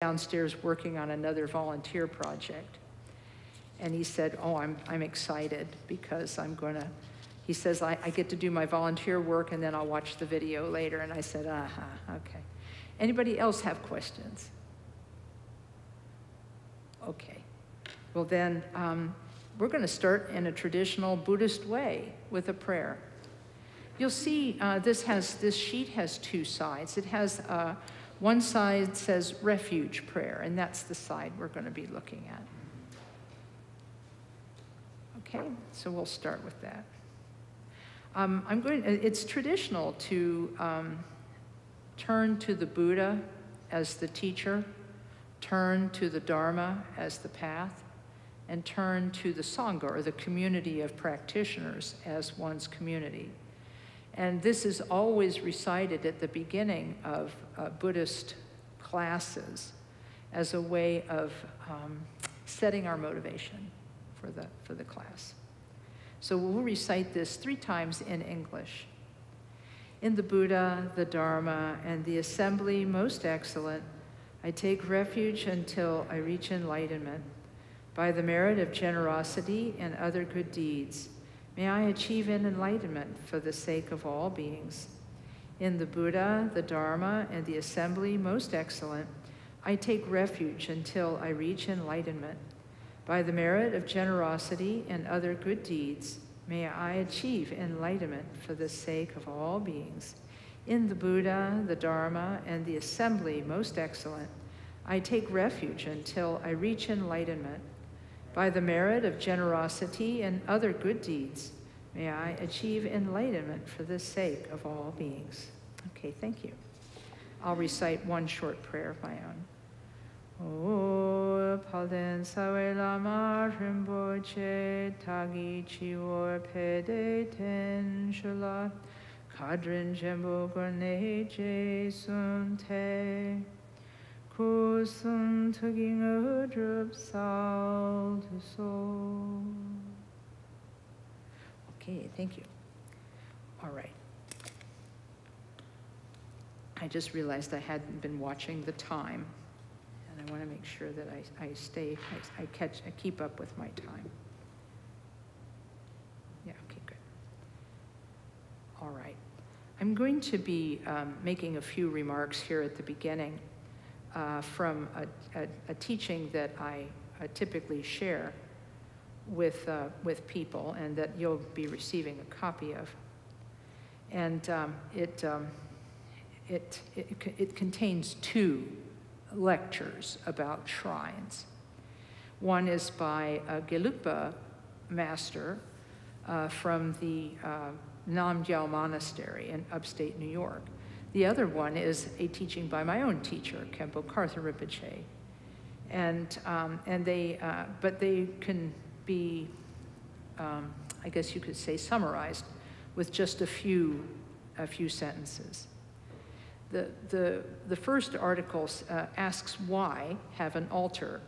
downstairs working on another volunteer project. And he said, oh, I'm excited because he says, I get to do my volunteer work and then I'll watch the video later. And I said, okay. Anybody else have questions? Okay. Well then, we're going to start in a traditional Buddhist way with a prayer. You'll see this sheet has two sides. It has one side says refuge prayer, and that's the side we're going to be looking at. Okay, so we'll start with that. It's traditional to turn to the Buddha as the teacher, turn to the Dharma as the path, and turn to the Sangha, or the community of practitioners, as one's community. And this is always recited at the beginning of Buddhist classes as a way of setting our motivation for the class. So we'll recite this 3 times in English. In the Buddha, the Dharma, and the assembly most excellent, I take refuge until I reach enlightenment. By the merit of generosity and other good deeds, may I achieve an enlightenment for the sake of all beings. In the Buddha, the Dharma, and the assembly most excellent, I take refuge until I reach enlightenment. By the merit of generosity and other good deeds, may I achieve enlightenment for the sake of all beings. In the Buddha, the Dharma, and the assembly most excellent, I take refuge until I reach enlightenment. By the merit of generosity and other good deeds, may I achieve enlightenment for the sake of all beings. Okay, thank you. I'll recite one short prayer of my own. O Palden Sawe Lama Rinpoche Tagi Chiwar Pede Ten Shula Kadrin Jembo Gorne Je Sun Te Kusum Tugging a Drup Sal to Soul. Okay, thank you. All right. I just realized I hadn't been watching the time, and I want to make sure that I keep up with my time. Yeah, okay, good. All right. I'm going to be making a few remarks here at the beginning from a teaching that I typically share with people, and that you'll be receiving a copy of. And it contains 2 lectures about shrines. One is by a Gelugpa master from the Namgyal Monastery in upstate New York. The other one is a teaching by my own teacher, Khenpo Karthar Rinpoche. But they can be, I guess you could say, summarized with just a few sentences. The first article asks why have an altar,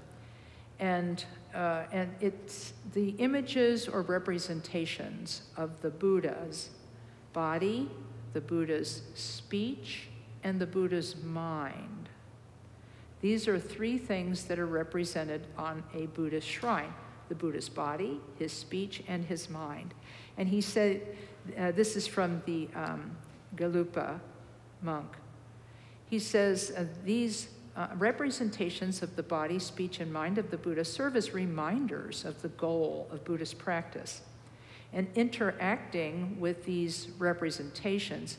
and it's the images or representations of the Buddha's body, the Buddha's speech, and the Buddha's mind. These are 3 things that are represented on a Buddhist shrine: the Buddha's body, his speech, and his mind. And he said, this is from the Gelugpa monk. He says, these representations of the body, speech, and mind of the Buddha serve as reminders of the goal of Buddhist practice. And interacting with these representations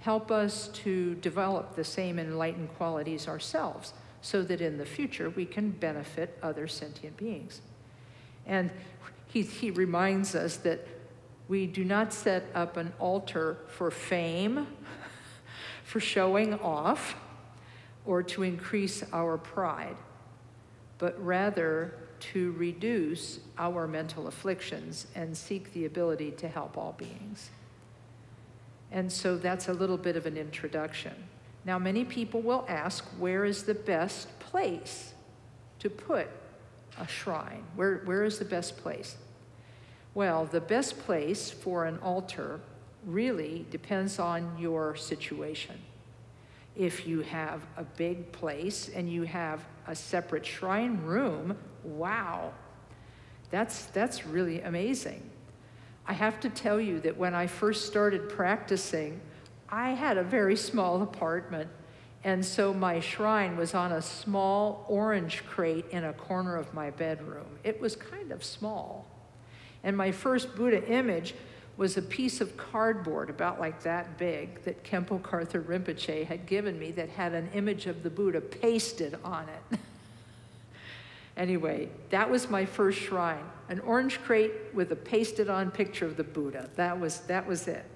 help us to develop the same enlightened qualities ourselves, so that in the future we can benefit other sentient beings. And he reminds us that we do not set up an altar for fame, for showing off, or to increase our pride, but rather to reduce our mental afflictions and seek the ability to help all beings. And so that's a little bit of an introduction. Now, many people will ask, where is the best place to put a shrine? Where is the best place? Well, the best place for an altar really depends on your situation. If you have a big place and you have a separate shrine room, wow, that's really amazing. I have to tell you that when I first started practicing, I had a very small apartment, and so my shrine was on a small orange crate in a corner of my bedroom. It was kind of small. And my first Buddha image was a piece of cardboard about like that big that Khenpo Karthar Rinpoche had given me that had an image of the Buddha pasted on it. Anyway, that was my first shrine, an orange crate with a pasted on picture of the Buddha. That was it.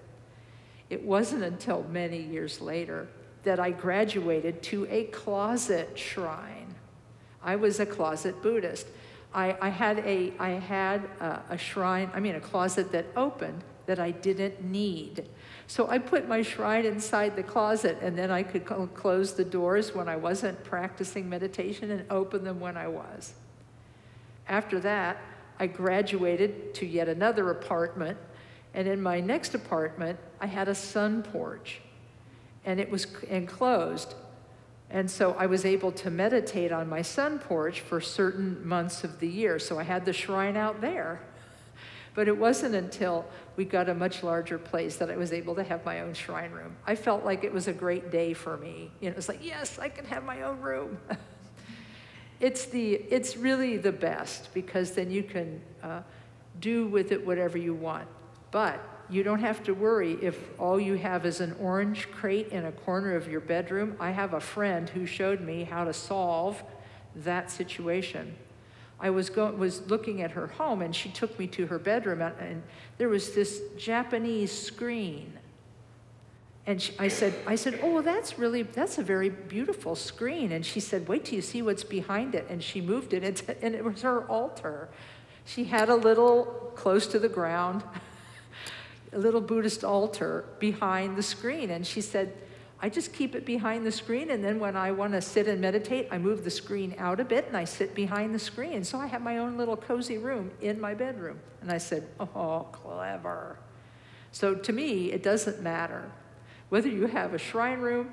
It wasn't until many years later that I graduated to a closet shrine. I was a closet Buddhist. I had a shrine, a closet that opened that I didn't need. So I put my shrine inside the closet, and then I could close the doors when I wasn't practicing meditation and open them when I was. After that, I graduated to yet another apartment, and in my next apartment, I had a sun porch, and it was enclosed. And so I was able to meditate on my sun porch for certain months of the year. So I had the shrine out there. But it wasn't until we got a much larger place that I was able to have my own shrine room. I felt like it was a great day for me. It was like, yes, I can have my own room. It's really the best, because then you can do with it whatever you want. But you don't have to worry if all you have is an orange crate in a corner of your bedroom. I have a friend who showed me how to solve that situation. I was looking at her home, and she took me to her bedroom, and there was this Japanese screen. And I said, oh, well, that's a very beautiful screen. And she said, wait till you see what's behind it. And she moved it, and it was her altar. She had a little, close to the ground, a little Buddhist altar behind the screen. And she said, I just keep it behind the screen, and then when I want to sit and meditate, I move the screen out a bit and I sit behind the screen. So I have my own little cozy room in my bedroom. And I said, oh, clever. So to me, it doesn't matter whether you have a shrine room,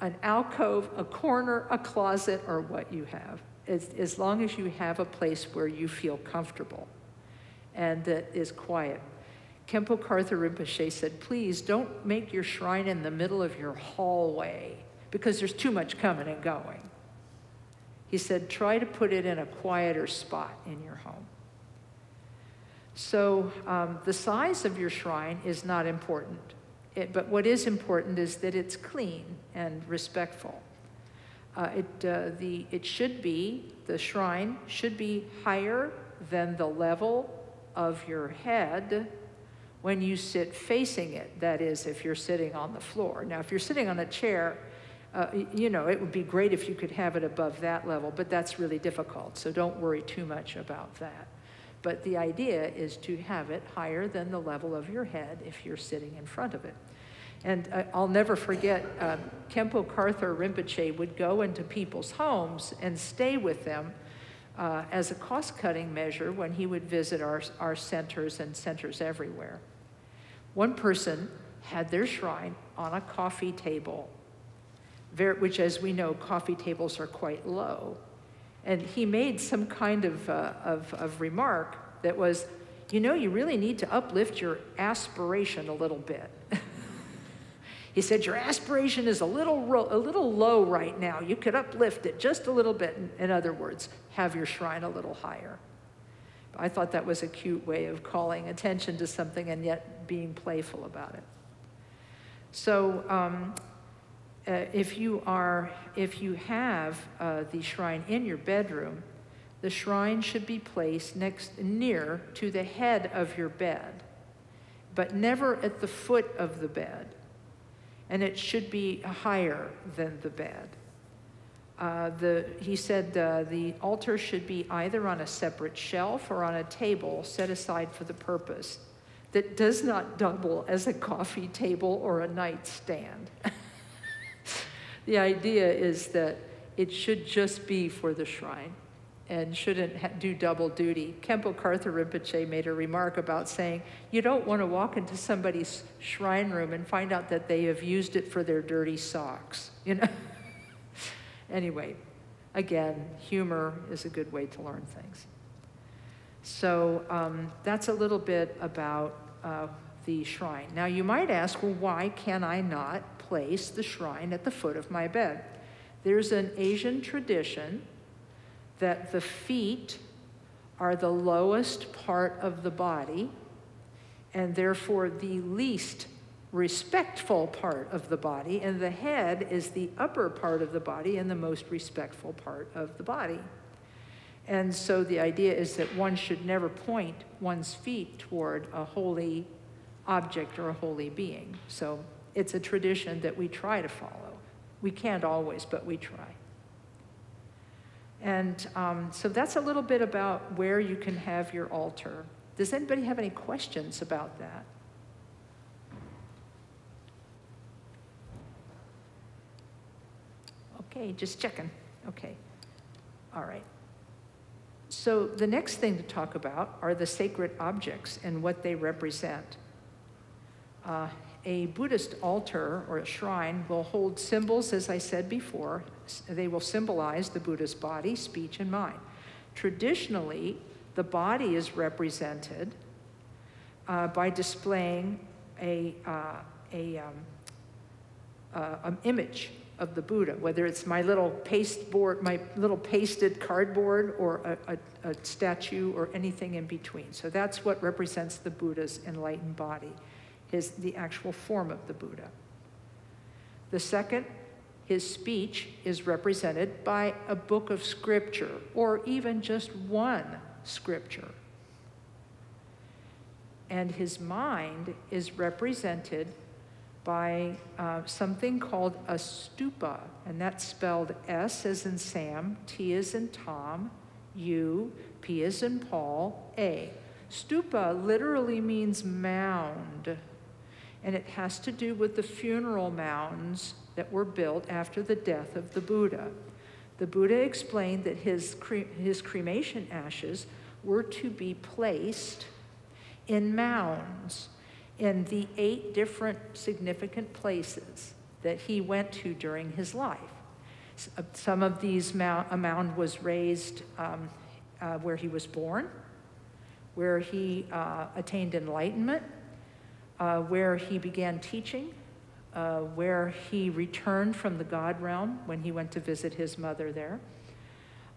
an alcove, a corner, a closet, or what you have, as long as you have a place where you feel comfortable and that is quiet. Khenpo Karthar Rinpoche said, please don't make your shrine in the middle of your hallway, because there's too much coming and going. He said, try to put it in a quieter spot in your home. So the size of your shrine is not important, but what is important is that it's clean and respectful. The shrine should be higher than the level of your head when you sit facing it. That is, if you're sitting on the floor. Now, if you're sitting on a chair, it would be great if you could have it above that level, but that's really difficult, so don't worry too much about that. But the idea is to have it higher than the level of your head if you're sitting in front of it. And I'll never forget, Khenpo Karthar Rinpoche would go into people's homes and stay with them as a cost-cutting measure when he would visit our centers and centers everywhere. One person had their shrine on a coffee table, which, as we know, coffee tables are quite low. And he made some kind of remark that was, you really need to uplift your aspiration a little bit. He said, your aspiration is a little low right now. You could uplift it just a little bit. In other words, have your shrine a little higher. I thought that was a cute way of calling attention to something and yet being playful about it. So if you have the shrine in your bedroom, the shrine should be placed near to the head of your bed, but never at the foot of the bed. And it should be higher than the bed. He said the altar should be either on a separate shelf or on a table set aside for the purpose that does not double as a coffee table or a nightstand. The idea is that it should just be for the shrine. and shouldn't do double duty. Khenpo Karthar Rinpoche made a remark about saying, you don't want to walk into somebody's shrine room and find out that they have used it for their dirty socks, you know? Anyway, again, humor is a good way to learn things. So that's a little bit about the shrine. Now you might ask, well, why can I not place the shrine at the foot of my bed? There's an Asian tradition that the feet are the lowest part of the body, and therefore the least respectful part of the body, and the head is the upper part of the body and the most respectful part of the body. And so the idea is that one should never point one's feet toward a holy object or a holy being. So it's a tradition that we try to follow. We can't always, but we try. And so that's a little bit about where you can have your altar. Does anybody have any questions about that? Okay, just checking. Okay, all right. So the next thing to talk about are the sacred objects and what they represent. A Buddhist altar or a shrine will hold symbols, as I said before. They will symbolize the Buddha's body, speech, and mind. Traditionally, the body is represented by displaying an image of the Buddha, whether it's my little pasteboard, my little pasted cardboard, or a statue, or anything in between. So that's what represents the Buddha's enlightened body, the actual form of the Buddha. The second, his speech is represented by a book of scripture, or even just one scripture. And his mind is represented by something called a stupa, and that's spelled S as in Sam, T as in Tom, U, P as in Paul, A. Stupa literally means mound, and it has to do with the funeral mounds that were built after the death of the Buddha. The Buddha explained that his cremation ashes were to be placed in mounds in the 8 different significant places that he went to during his life. Some of these, a mound was raised where he was born, where he attained enlightenment, where he began teaching, where he returned from the God realm when he went to visit his mother there,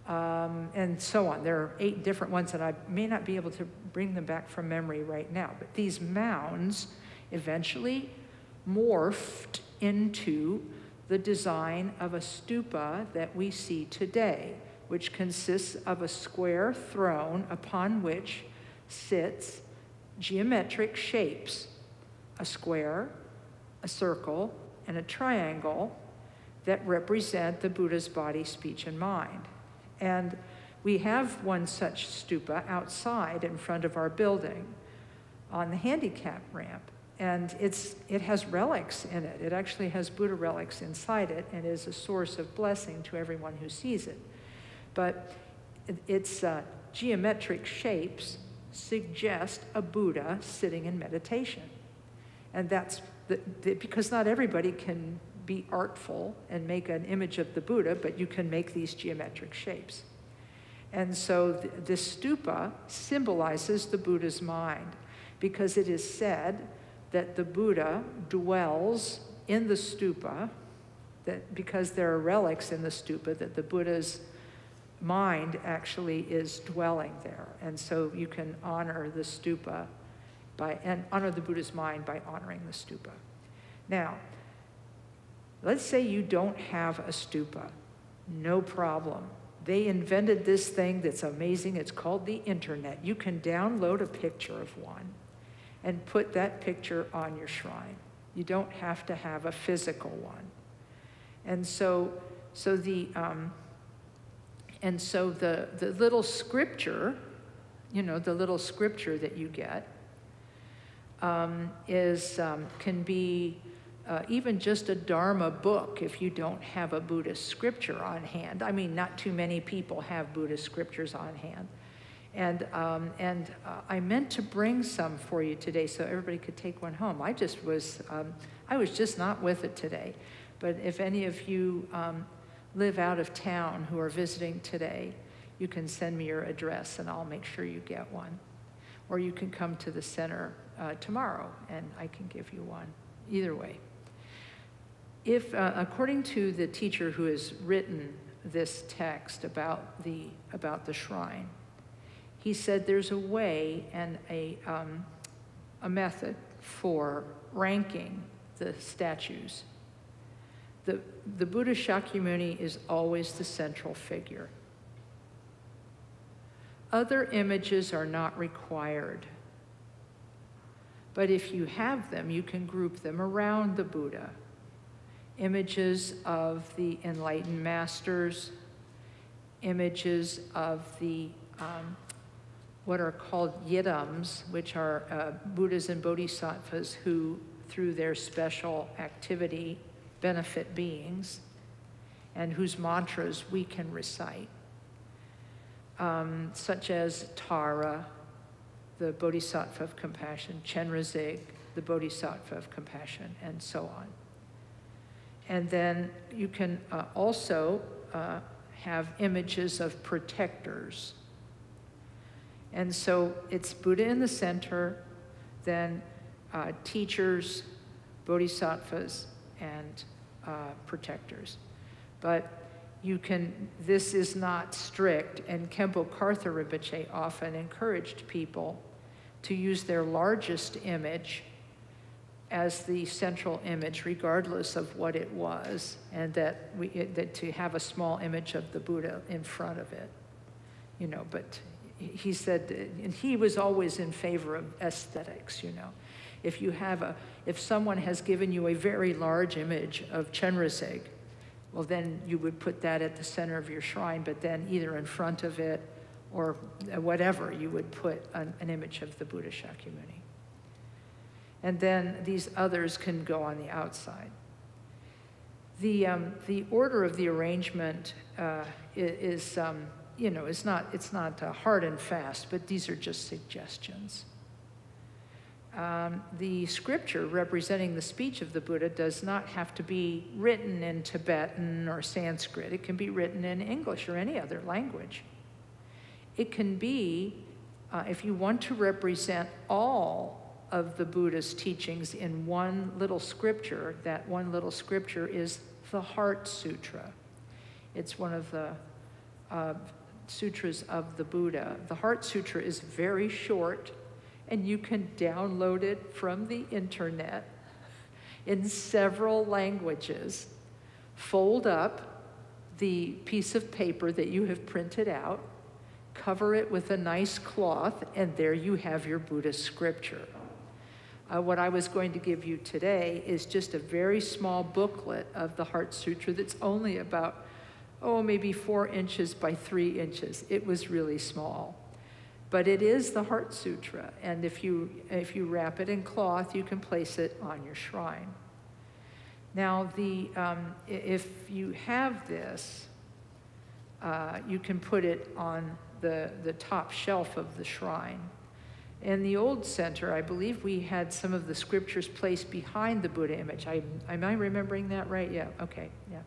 and so on. There are 8 different ones, and I may not be able to bring them back from memory right now, but these mounds eventually morphed into the design of a stupa that we see today, which consists of a square throne upon which sits geometric shapes: a square, a circle, and a triangle that represent the Buddha's body, speech, and mind. And we have one such stupa outside in front of our building on the handicap ramp. And it has relics in it. It actually has Buddha relics inside it and is a source of blessing to everyone who sees it. But its geometric shapes suggest a Buddha sitting in meditation. And that's because not everybody can be artful and make an image of the Buddha, but you can make these geometric shapes. And so this stupa symbolizes the Buddha's mind, because it is said that the Buddha dwells in the stupa, that because there are relics in the stupa, that the Buddha's mind actually is dwelling there. And so you can honor the stupa and honor the Buddha's mind by honoring the stupa. Now, let's say you don't have a stupa. No problem. They invented this thing that's amazing. It's called the internet. You can download a picture of one and put that picture on your shrine. You don't have to have a physical one. And so the little scripture, the little scripture that you get can be even just a Dharma book if you don't have a Buddhist scripture on hand. I mean, not too many people have Buddhist scriptures on hand. And I meant to bring some for you today so everybody could take one home. I was just not with it today. But if any of you live out of town who are visiting today, you can send me your address and I'll make sure you get one. Or you can come to the center tomorrow and I can give you one. Either way. If, according to the teacher who has written this text about the shrine, he said there's a way and a method for ranking the statues. The Buddha Shakyamuni is always the central figure. Other images are not required. But if you have them, you can group them around the Buddha. Images of the enlightened masters, images of the what are called yidams, which are Buddhas and Bodhisattvas who, through their special activity, benefit beings, and whose mantras we can recite, such as Tara, the Bodhisattva of compassion, Chenrezig, the Bodhisattva of compassion, and so on. And then you can also have images of protectors. And so it's Buddha in the center, then teachers, bodhisattvas, and protectors. But you can, this is not strict, and Khenpo Kartha Rinpoche often encouraged people to use their largest image as the central image, regardless of what it was, and that to have a small image of the Buddha in front of it, you know. But he said, and he was always in favor of aesthetics, you know. If someone has given you a very large image of Chenrezig, well, then you would put that at the center of your shrine, but then either in front of it or whatever, you would put an image of the Buddha Shakyamuni. And then these others can go on the outside. The order of the arrangement is you know, it's not hard and fast, but these are just suggestions. The scripture representing the speech of the Buddha does not have to be written in Tibetan or Sanskrit. It can be written in English or any other language. It can be, if you want to represent all of the Buddha's teachings in one little scripture, that one little scripture is the Heart Sutra. It's one of the sutras of the Buddha. The Heart Sutra is very short, and you can download it from the internet in several languages. Fold up the piece of paper that you have printed out, cover it with a nice cloth, and there you have your Buddhist scripture. What I was going to give you today is just a very small booklet of the Heart Sutra that's only about, maybe 4 inches by 3 inches. It was really small. But it is the Heart Sutra, and if you wrap it in cloth, you can place it on your shrine. Now, if you have this, you can put it on the top shelf of the shrine. In the old center, I believe we had some of the scriptures placed behind the Buddha image. Am I remembering that right? Yeah, okay, yeah.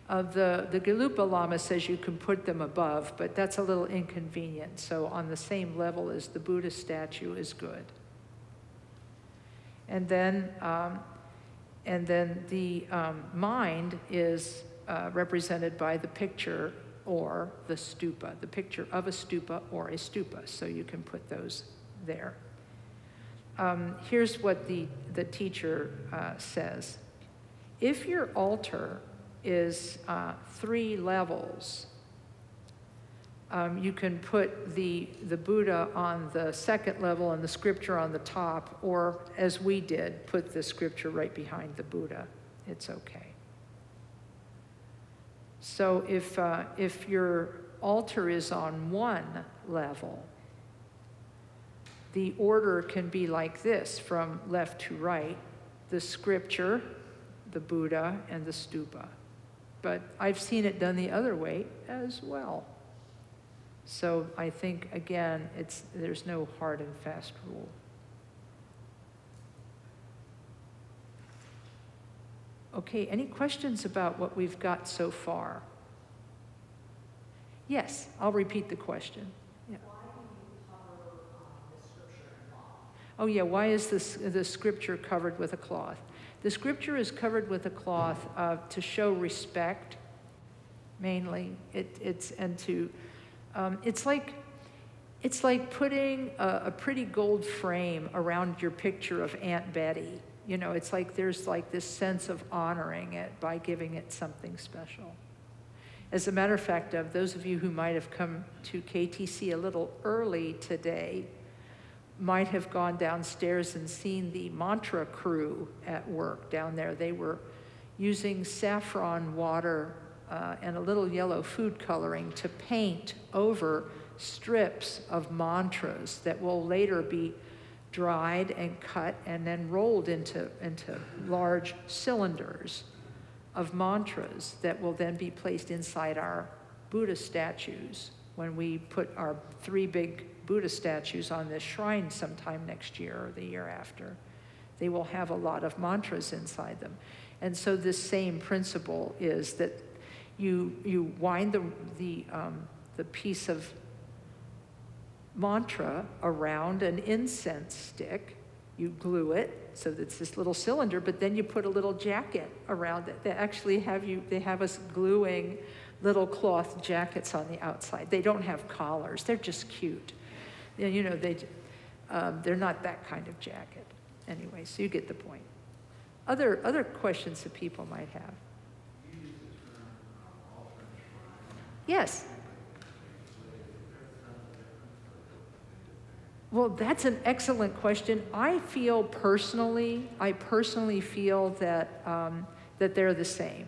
The Gelugpa Lama says you can put them above, but that's a little inconvenient. So on the same level as the Buddha statue is good. And then the mind is represented by the picture or the stupa, the picture of a stupa or a stupa. So you can put those there. Here's what the teacher says. If your altar is 3 levels, you can put the Buddha on the 2nd level and the scripture on the top, or as we did, put the scripture right behind the Buddha. It's okay. So if your altar is on 1 level, the order can be like this, from left to right: the scripture, the Buddha and the stupa. But I've seen it done the other way as well. So I think, again, there's no hard and fast rule. Okay, any questions about what we've got so far? Yes, I'll repeat the question. Yeah. Why do you cover the scripture in cloth? Oh yeah, why is the scripture covered with a cloth? The scripture is covered with a cloth to show respect, mainly. It's like putting a pretty gold frame around your picture of Aunt Betty. You know, it's like there's like this sense of honoring it by giving it something special. As a matter of fact, those of you who might have come to KTC a little early today might have gone downstairs and seen the mantra crew at work down there. They were using saffron water and a little yellow food coloring to paint over strips of mantras that will later be dried and cut and then rolled into large cylinders of mantras that will then be placed inside our Buddha statues when we put our 3 big Buddha statues on this shrine sometime next year or the year after. They will have a lot of mantras inside them. And so this same principle is that you wind the piece of mantra around an incense stick, you glue it so that it's this little cylinder, but then you put a little jacket around it. They actually have us gluing little cloth jackets on the outside. They don't have collars, they're just cute. You know, they're not that kind of jacket. Anyway, so you get the point. Other questions that people might have? Yes. Well, that's an excellent question. I personally feel that that they're the same.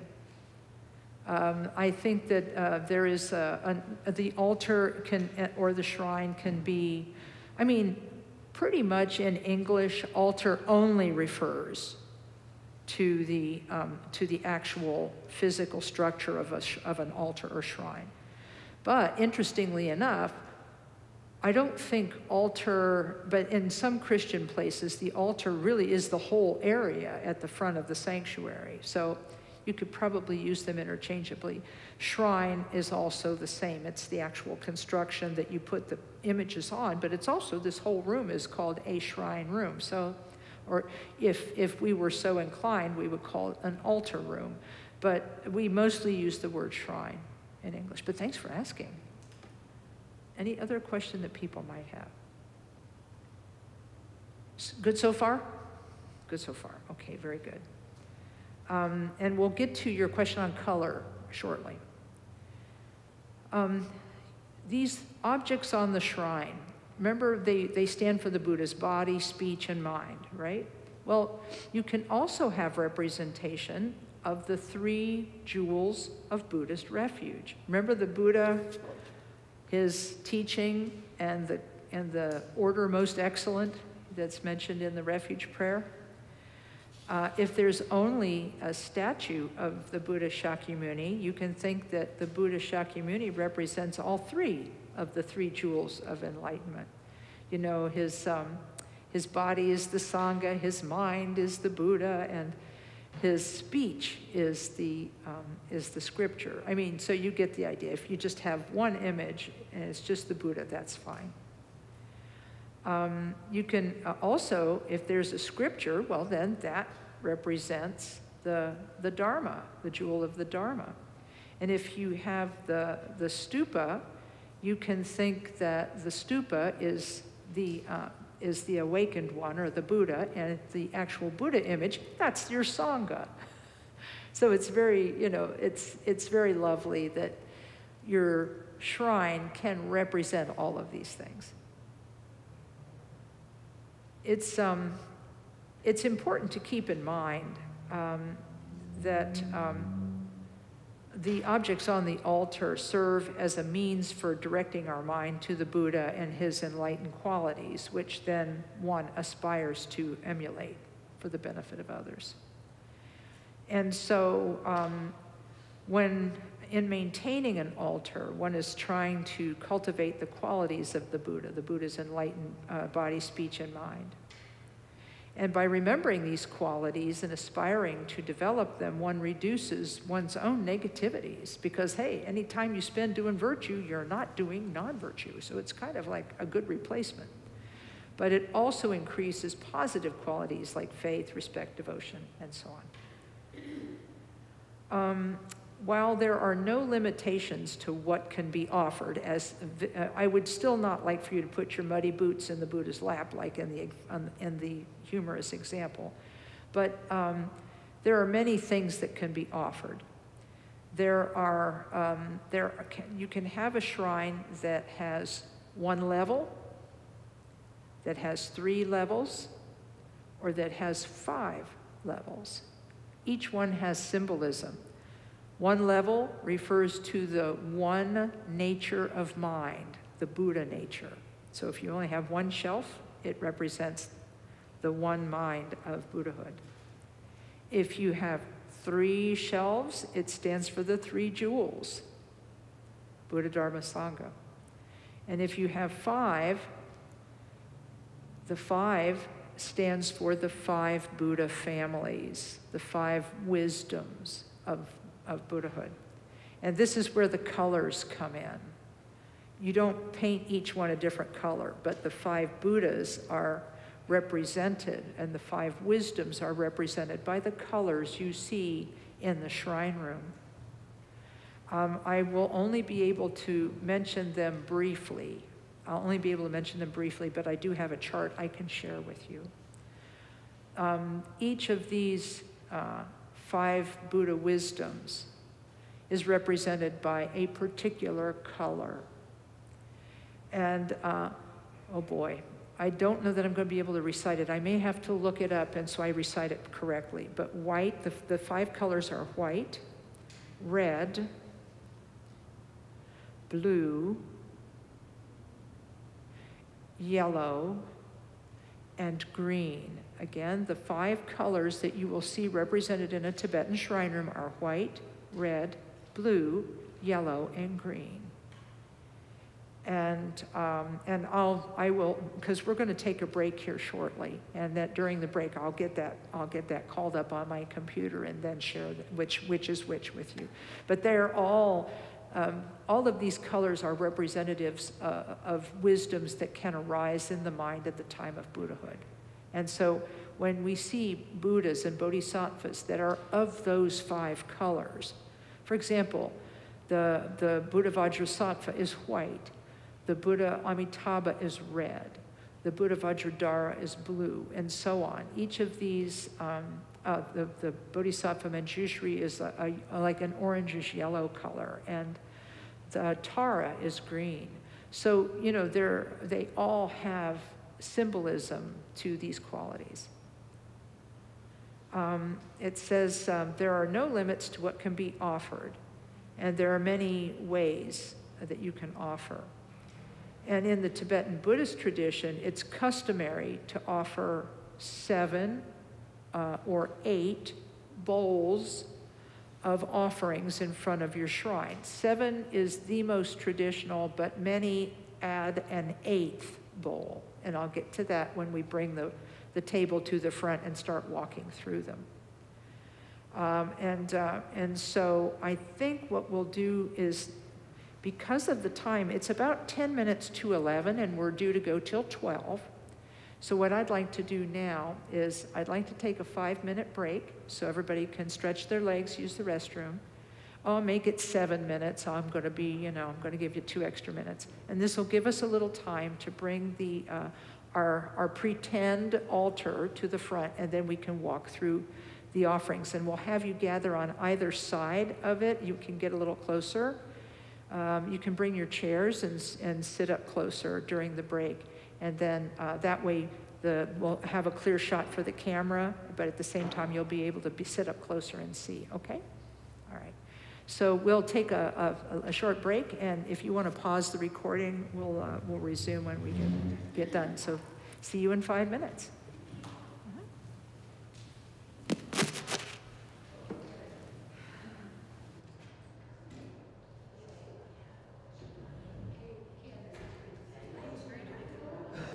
I think that there is the altar or the shrine can be, I mean, pretty much in English, altar only refers to the actual physical structure of an altar or shrine. But interestingly enough, I don't think altar, but in some Christian places, the altar really is the whole area at the front of the sanctuary. So you could probably use them interchangeably. Shrine is also the same. It's the actual construction that you put the images on, but it's also, this whole room is called a shrine room. So, or if we were so inclined, we would call it an altar room. But we mostly use the word shrine in English. But thanks for asking. Any other question that people might have? Good so far? Good so far. Okay, very good. And we'll get to your question on color shortly. These objects on the shrine, remember they stand for the Buddha's body, speech, and mind, right? Well, you can also have representation of the 3 jewels of Buddhist refuge. Remember the Buddha, his teaching, and the order most excellent that's mentioned in the refuge prayer? If there's only a statue of the Buddha Shakyamuni, you can think that the Buddha Shakyamuni represents all 3 of the 3 jewels of enlightenment. You know, his body is the Sangha, his mind is the Buddha, and his speech is the scripture. I mean, so you get the idea. If you just have one image and it's just the Buddha, that's fine. You can also, if there's a scripture, well, then that represents the Dharma, the jewel of the Dharma. And if you have the stupa, you can think that the stupa is the awakened one, or the Buddha, and the actual Buddha image, that's your Sangha. So it's very, you know, it's very lovely that your shrine can represent all of these things. It's important to keep in mind that the objects on the altar serve as a means for directing our mind to the Buddha and his enlightened qualities, which then one aspires to emulate for the benefit of others. And so when in maintaining an altar, one is trying to cultivate the qualities of the Buddha's enlightened body, speech, and mind. And by remembering these qualities and aspiring to develop them, one reduces one's own negativities because, hey, any time you spend doing virtue, you're not doing non-virtue. So it's kind of like a good replacement. But it also increases positive qualities like faith, respect, devotion, and so on. While there are no limitations to what can be offered, as I would still not like for you to put your muddy boots in the Buddha's lap, like in the humorous example, but there are many things that can be offered. You can have a shrine that has one level, that has 3 levels, or that has 5 levels. Each one has symbolism. One level refers to the one nature of mind, the Buddha nature. So if you only have one shelf, it represents the one mind of Buddhahood. If you have 3 shelves, it stands for the 3 jewels, Buddha, Dharma, Sangha. And if you have 5, the 5 stands for the 5 Buddha families, the 5 wisdoms of Buddhahood. And this is where the colors come in. You don't paint each one a different color, but the 5 Buddhas are represented, and the 5 wisdoms are represented by the colors you see in the shrine room. I will only be able to mention them briefly. I'll only be able to mention them briefly, but I do have a chart I can share with you. Each of these 5 Buddha wisdoms is represented by a particular color. And, oh boy, I don't know that I'm going to be able to recite it. I may have to look it up, and so I recite it correctly. But white, the 5 colors are white, red, blue, yellow, and green. Again, the 5 colors that you will see represented in a Tibetan shrine room are white, red, blue, yellow, and green. And I will, because we're going to take a break here shortly, and that during the break I'll get that called up on my computer and then share which is which with you. But they're all of these colors are representatives of wisdoms that can arise in the mind at the time of Buddhahood. And so when we see Buddhas and Bodhisattvas that are of those 5 colors, for example, the Buddha Vajrasattva is white, the Buddha Amitabha is red, the Buddha Vajradhara is blue, and so on. Each of these, the Bodhisattva Manjushri is like an orangish yellow color, and the Tara is green. So, you know, they all have symbolism to these qualities. It says there are no limits to what can be offered, and there are many ways that you can offer. And in the Tibetan Buddhist tradition, it's customary to offer 7 or 8 bowls of offerings in front of your shrine. 7 is the most traditional, but many add an 8th bowl. And I'll get to that when we bring the table to the front and start walking through them. And so I think what we'll do is, because of the time, it's about 10 minutes to 11, and we're due to go till 12. So what I'd like to do now is I'd like to take a 5-minute break so everybody can stretch their legs, use the restroom. I'll make it 7 minutes. I'm going to give you 2 extra minutes. And this will give us a little time to bring our pretend altar to the front, and then we can walk through the offerings. And we'll have you gather on either side of it. You can get a little closer. You can bring your chairs and sit up closer during the break. And then that way we'll have a clear shot for the camera, but at the same time you'll be able to sit up closer and see, okay? All right. So we'll take a short break, and if you want to pause the recording, we'll resume when we get done. So see you in 5 minutes.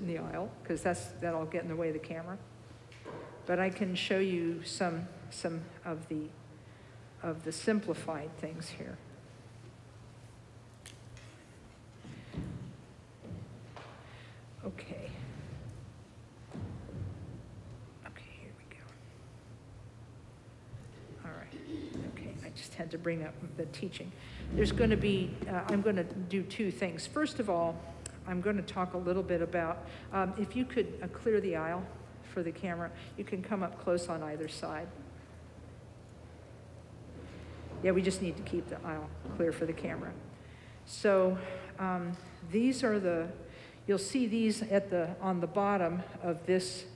in the aisle, because that'll get in the way of the camera. But I can show you some of the simplified things here. Okay. Okay, here we go. All right. Okay, I just had to bring up the teaching. There's going to be, I'm going to do two things. First of all, I'm going to talk a little bit about, if you could clear the aisle for the camera, you can come up close on either side. Yeah, we just need to keep the aisle clear for the camera. So these are you'll see these on the bottom of this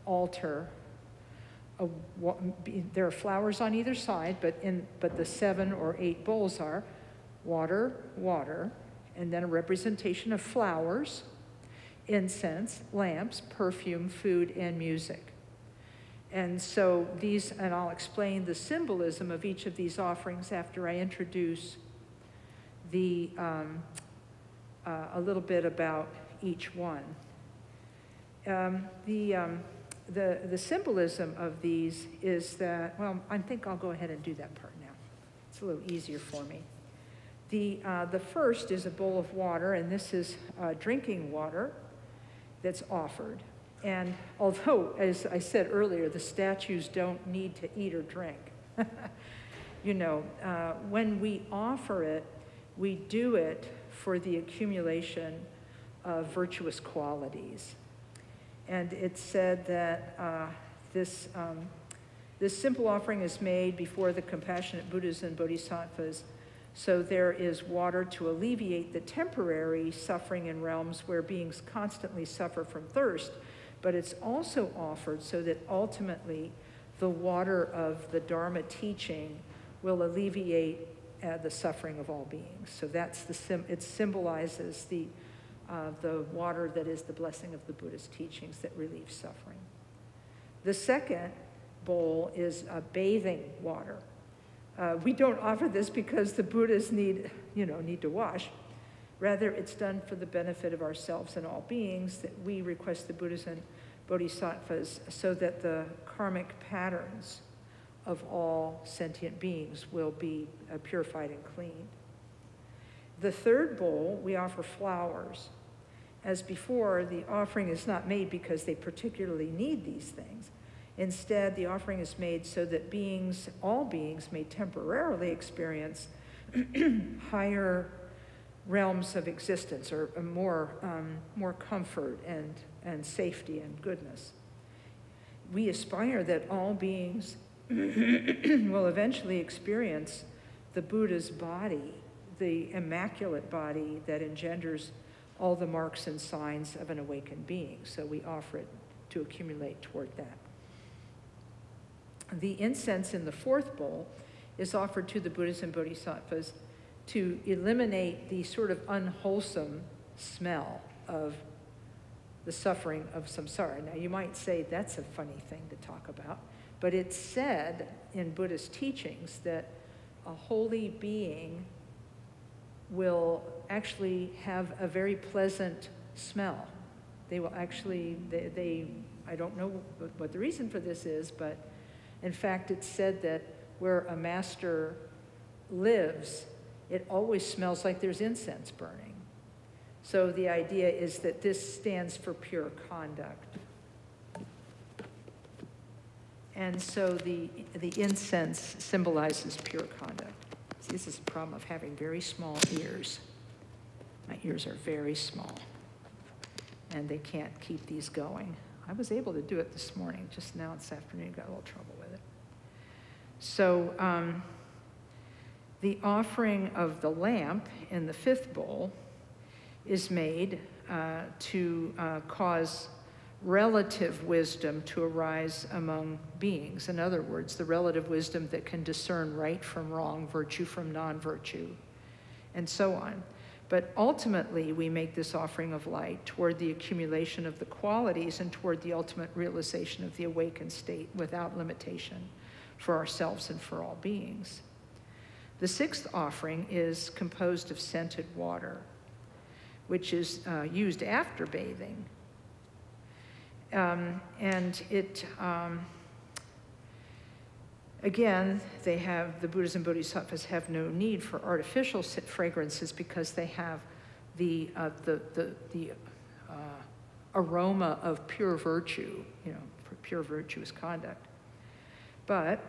altar. There are flowers on either side, but the 7 or 8 bowls are water, water, and then a representation of flowers, incense, lamps, perfume, food, and music. And so and I'll explain the symbolism of each of these offerings after I introduce a little bit about each one. The symbolism of these is that, well, I think I'll go ahead and do that part now. It's a little easier for me. The first is a bowl of water, and this is drinking water that's offered. And although, as I said earlier, the statues don't need to eat or drink, you know, when we offer it, we do it for the accumulation of virtuous qualities. And it's said that this simple offering is made before the compassionate Buddhas and Bodhisattvas. So there is water to alleviate the temporary suffering in realms where beings constantly suffer from thirst, but it's also offered so that ultimately the water of the Dharma teaching will alleviate the suffering of all beings. So that's it symbolizes the water that is the blessing of the Buddha's teachings that relieves suffering. The second bowl is bathing water. We don't offer this because the Buddhas need to wash. Rather, it's done for the benefit of ourselves and all beings that we request the Buddhas and Bodhisattvas so that the karmic patterns of all sentient beings will be purified and cleaned. The third bowl, we offer flowers. As before, the offering is not made because they particularly need these things. Instead, the offering is made so that all beings may temporarily experience higher realms of existence, or more comfort and safety and goodness. We aspire that all beings will eventually experience the Buddha's body, the immaculate body that engenders all the marks and signs of an awakened being. So we offer it to accumulate toward that. The incense in the fourth bowl is offered to the Buddhas and Bodhisattvas to eliminate the sort of unwholesome smell of the suffering of samsara. Now, you might say that's a funny thing to talk about, but it's said in Buddhist teachings that a holy being will actually have a very pleasant smell. They will actually, I don't know what the reason for this is, but in fact, it's said that where a master lives, it always smells like there's incense burning. So the idea is that this stands for pure conduct. And so the incense symbolizes pure conduct. See, this is a problem of having very small ears. My ears are very small, and they can't keep these going. I was able to do it this morning, just now this afternoon, got a little trouble with it. So the offering of the lamp in the fifth bowl is made to cause relative wisdom to arise among beings. In other words, the relative wisdom that can discern right from wrong, virtue from non-virtue, and so on. But ultimately, we make this offering of light toward the accumulation of the qualities and toward the ultimate realization of the awakened state without limitation for ourselves and for all beings. The sixth offering is composed of scented water, which is used after bathing And it, again, the Buddhas and Bodhisattvas have no need for artificial fragrances because they have the aroma of pure virtue, for pure virtuous conduct. But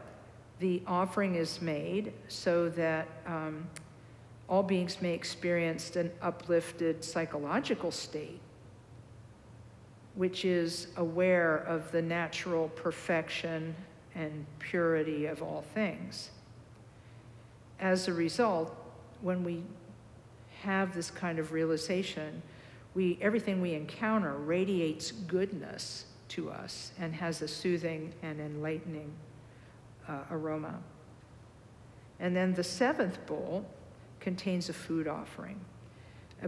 the offering is made so that all beings may experience an uplifted psychological state, which is aware of the natural perfection and purity of all things. As a result, when we have this kind of realization, everything we encounter radiates goodness to us and has a soothing and enlightening aroma. And then the seventh bowl contains a food offering.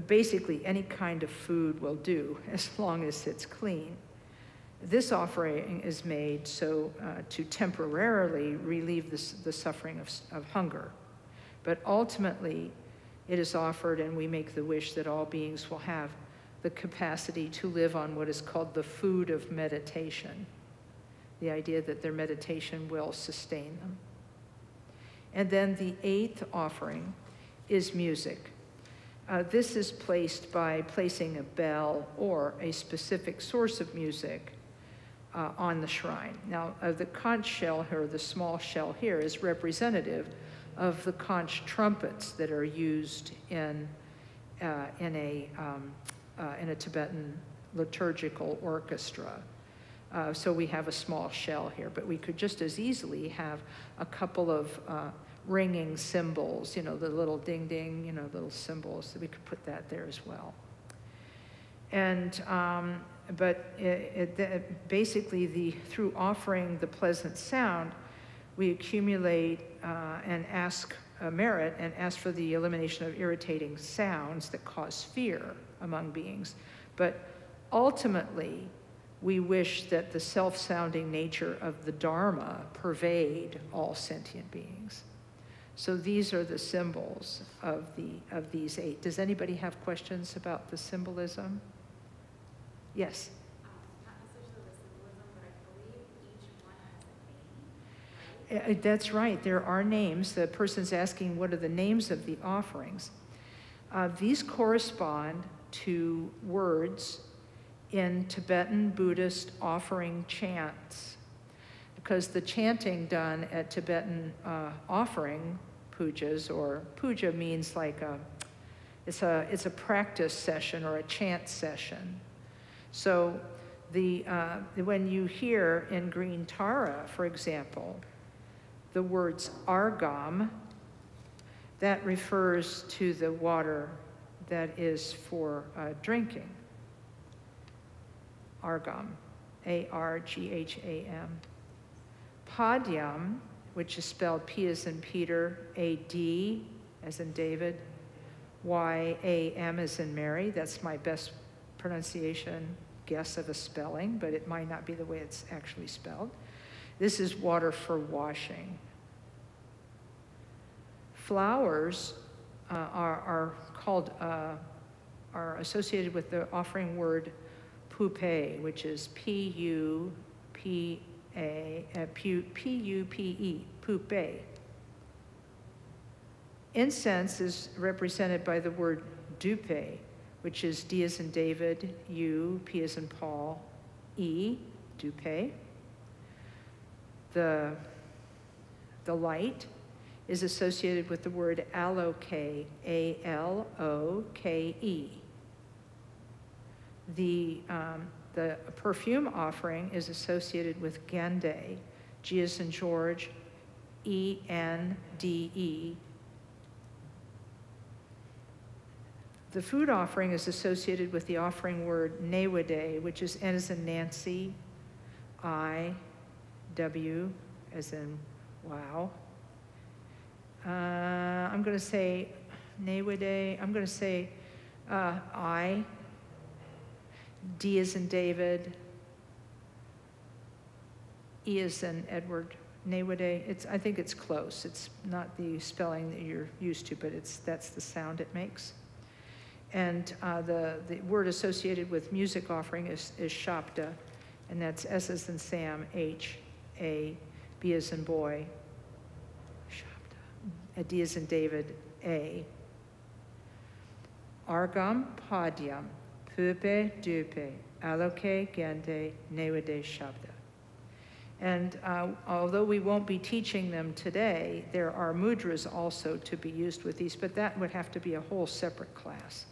Basically, any kind of food will do as long as it's clean. This offering is made so to temporarily relieve the suffering of hunger. But ultimately, it is offered, and we make the wish that all beings will have the capacity to live on what is called the food of meditation, the idea that their meditation will sustain them. And then the eighth offering is music. This is placed by placing a bell or a specific source of music on the shrine. Now, the conch shell here, the small shell here, is representative of the conch trumpets that are used in a Tibetan liturgical orchestra. So we have a small shell here, but we could just as easily have a couple of ringing cymbals, the little ding-ding, little cymbals, so we could put that there as well. And, but basically, through offering the pleasant sound, we accumulate and ask merit and ask for the elimination of irritating sounds that cause fear among beings. But ultimately, we wish that the self-sounding nature of the Dharma pervade all sentient beings. So these are the symbols of these eight. Does anybody have questions about the symbolism? Yes? Not necessarily the symbolism, but I believe each one has a name. That's right, there are names. The person's asking what are the names of the offerings. These correspond to words in Tibetan Buddhist offering chants, because the chanting done at Tibetan offering pujas, or puja means like it's a practice session or a chant session. So when you hear in Green Tara, for example, the words argam, that refers to the water that is for drinking. Argam, A-R-G-H-A-M. Padyam, which is spelled P as in Peter, A-D as in David, Y-A-M as in Mary. That's my best pronunciation guess of a spelling, but it might not be the way it's actually spelled. This is water for washing. Flowers are associated with the offering word pupe, which is P-U-P-E, pupe. Incense is represented by the word dupe, which is D as in David, U, P as in Paul, E, dupe. The light is associated with the word aloke, A-L-O-K-E. The perfume offering is associated with Gende, G as in George, E-N-D-E. The food offering is associated with the offering word Newade, which is N as in Nancy, I-W as in wow. I'm going to say Newade, I'm going to say I, D as in David, E as in Edward, Newade. I think it's close. It's not the spelling that you're used to, but that's the sound it makes. And the word associated with music offering is Shabda, and that's S as in Sam, H, A, B as in boy, Shabda, D as in David, A. Argam padyam, pupe dupe, aloke gende, nevade Shabda. And although we won't be teaching them today, there are mudras also to be used with these, but that would have to be a whole separate class,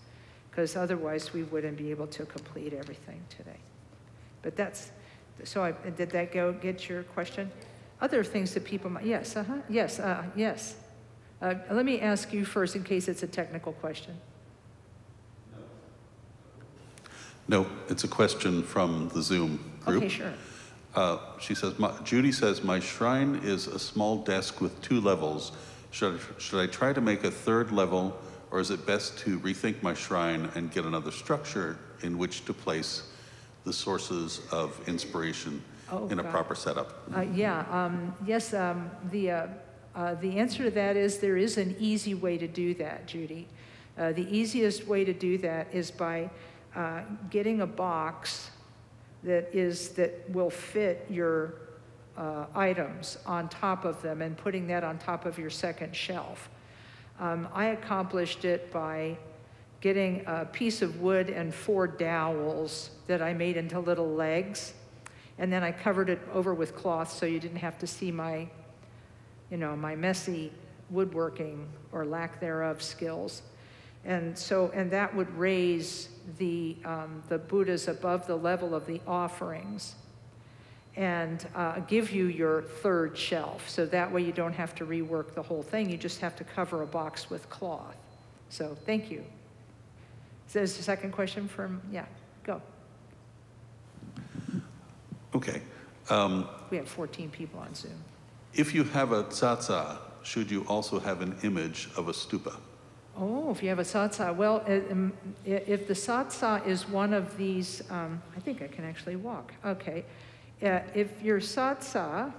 because otherwise we wouldn't be able to complete everything today. But that's, so did that get your question? Other things that people might, yes, yes, yes. Let me ask you first in case it's a technical question. No, it's a question from the Zoom group. Okay, sure. She says, Judy says, my shrine is a small desk with 2 levels. Should I try to make a 3rd level, or is it best to rethink my shrine and get another structure in which to place the sources of inspiration in a proper setup? Yes, the answer to that is there is an easy way to do that, Judy. The easiest way to do that is by getting a box that will fit your items on top of them and putting that on top of your second shelf. I accomplished it by getting a piece of wood and 4 dowels that I made into little legs, and then I covered it over with cloth so you didn't have to see my, my messy woodworking or lack thereof skills. And that would raise the Buddhas above the level of the offerings and give you your 3rd shelf. So that way you don't have to rework the whole thing. You just have to cover a box with cloth. So thank you. So there's a second question from, yeah, go. Okay. We have 14 people on Zoom. If you have a tsatsa, should you also have an image of a stupa? Oh, if you have a satsa, well, if the satsa is one of these, I think I can actually walk. Okay, if your satsa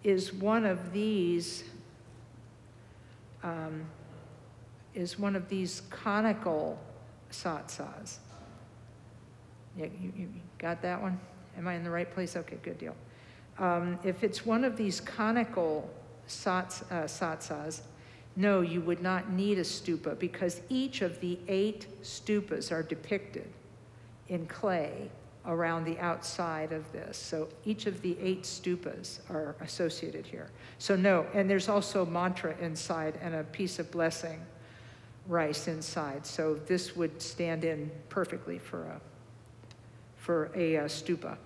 is one of these, conical satsas. Yeah, you got that one? Am I in the right place? Okay, good deal. If it's one of these conical satsas, no, you would not need a stupa because each of the 8 stupas are depicted in clay around the outside of this. So each of the 8 stupas are associated here. So no, and there's also mantra inside and a piece of blessing rice inside. So this would stand in perfectly for a stupa.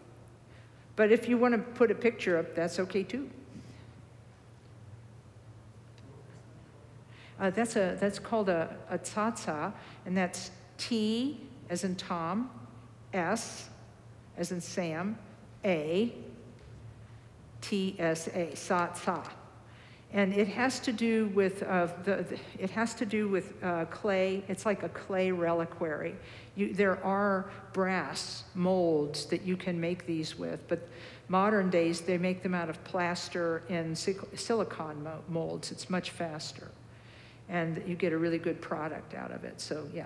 But if you want to put a picture up, that's okay too. That's called a tsatsa, and that's T as in Tom, S as in Sam, A, T-S-A, satsa. And it has to do with clay. It's like a clay reliquary. There are brass molds that you can make these with, but modern days they make them out of plaster and silicone molds. It's much faster. And you get a really good product out of it, so yeah.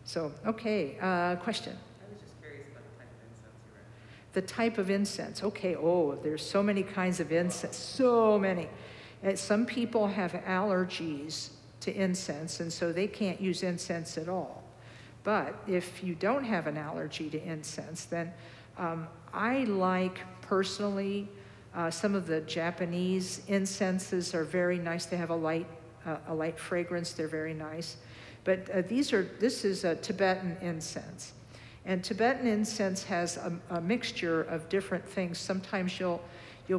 So, okay, question? I was just curious about the type of incense you recommend. The type of incense, okay, oh, there's so many kinds of incense, so many. Some people have allergies to incense, and so they can't use incense at all. But if you don't have an allergy to incense, then I like, personally, some of the Japanese incenses are very nice. They have a light fragrance. They're very nice. But this is a Tibetan incense. And Tibetan incense has a mixture of different things. Sometimes you'll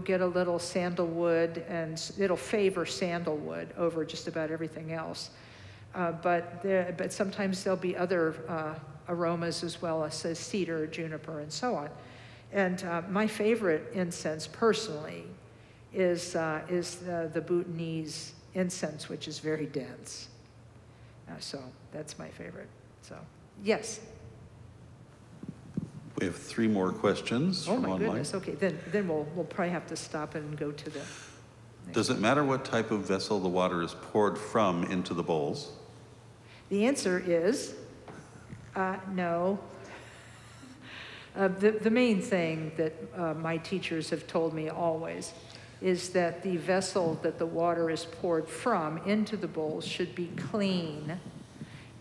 get a little sandalwood, and it'll favor sandalwood over just about everything else. But sometimes there'll be other aromas as well, as cedar, juniper, and so on. And my favorite incense, personally, is the Bhutanese incense, which is very dense. So that's my favorite. So, yes? We have 3 more questions from online. Oh my goodness, okay, then we'll probably have to stop and go to the next Does it matter what type of vessel the water is poured from into the bowls? The answer is no. The main thing that my teachers have told me always is that the vessel that the water is poured from into the bowls should be clean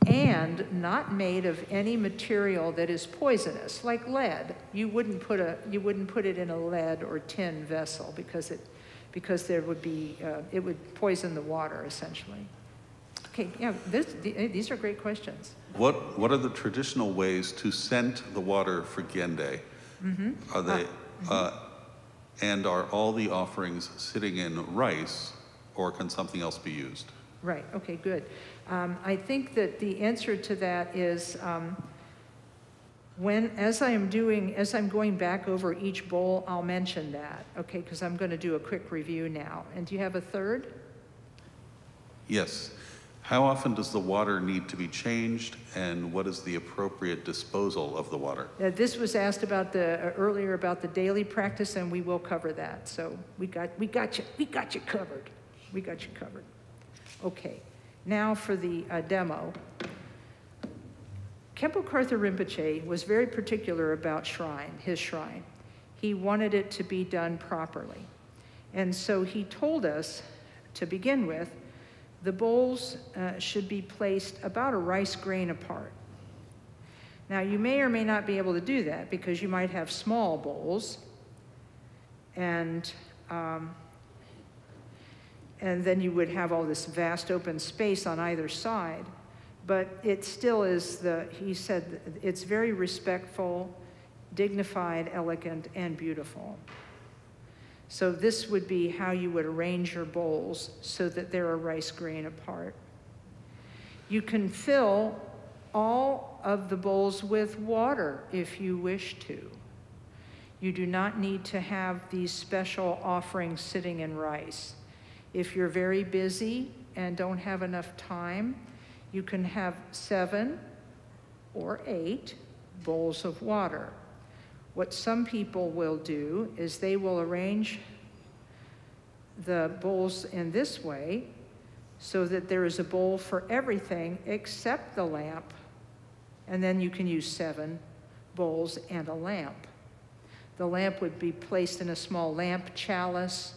and not made of any material that is poisonous, like lead. You wouldn't put it in a lead or tin vessel because there would be it would poison the water essentially. Okay, yeah, these are great questions. What are the traditional ways to scent the water for Gende? Are they and are all the offerings sitting in rice, or can something else be used? Right. Okay. Good. I think that the answer to that is as I'm going back over each bowl, I'll mention that. Okay, because I'm going to do a quick review now. And do you have a third? Yes. How often does the water need to be changed, and what is the appropriate disposal of the water? This was asked about earlier about the daily practice, and we will cover that. So we got you covered. We got you covered. Okay, now for the demo. Khenpo Karthar Rinpoche was very particular about his shrine. He wanted it to be done properly. And so he told us, to begin with, the bowls should be placed about a rice grain apart. Now, you may or may not be able to do that because you might have small bowls, and then you would have all this vast open space on either side. But it still is he said, it's very respectful, dignified, elegant, and beautiful. So this would be how you would arrange your bowls so that they're a rice grain apart. You can fill all of the bowls with water if you wish to. You do not need to have these special offerings sitting in rice. If you're very busy and don't have enough time, you can have 7 or 8 bowls of water. What some people will do is they will arrange the bowls in this way so that there is a bowl for everything except the lamp, and then you can use 7 bowls and a lamp. The lamp would be placed in a small lamp chalice,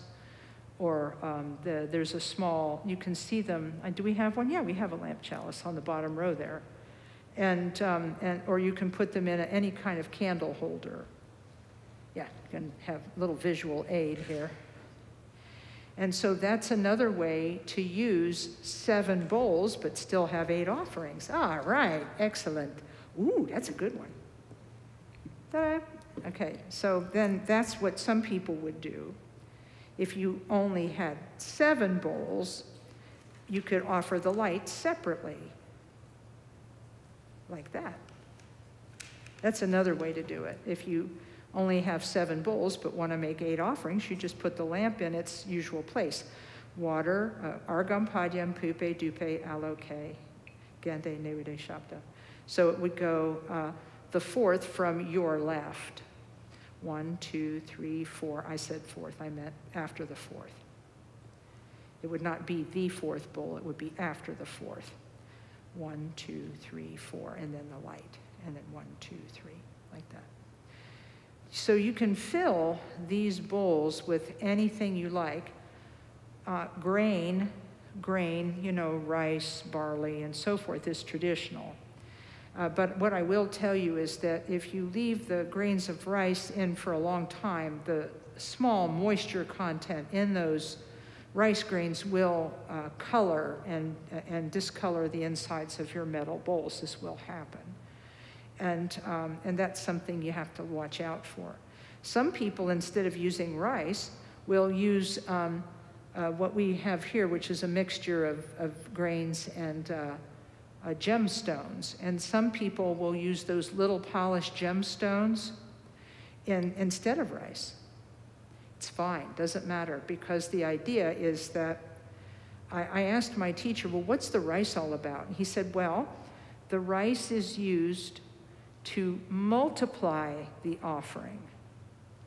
or there's a small, you can see them. Do we have one? Yeah, we have a lamp chalice on the bottom row there. Or you can put them in any kind of candle holder. Yeah, you can have a little visual aid here. And so that's another way to use 7 bowls, but still have 8 offerings. All right, excellent. Ooh, that's a good one. Ta-da. Okay, so then that's what some people would do. If you only had 7 bowls, you could offer the lights separately, like that. That's another way to do it. If you only have 7 bowls but want to make 8 offerings, you just put the lamp in its usual place. Water, argam padyam pupe dupe aloke, gande nevide shabda. So it would go the 4th from your left. 1, 2, 3, 4. I said 4th, I meant after the 4th. It would not be the 4th bowl, it would be after the 4th. 1, 2, 3, 4, and then the light, and then 1, 2, 3, like that. So you can fill these bowls with anything you like. Grain, you know, rice, barley, and so forth is traditional. But what I will tell you is that if you leave the grains of rice in for a long time, the small moisture content in those rice grains will color and discolor the insides of your metal bowls. This will happen. And that's something you have to watch out for. Some people, instead of using rice, will use what we have here, which is a mixture of grains and gemstones. And some people will use those little polished gemstones instead of rice. It's fine, doesn't matter, because the idea is that I asked my teacher, well, what's the rice all about? And he said, well, the rice is used to multiply the offering,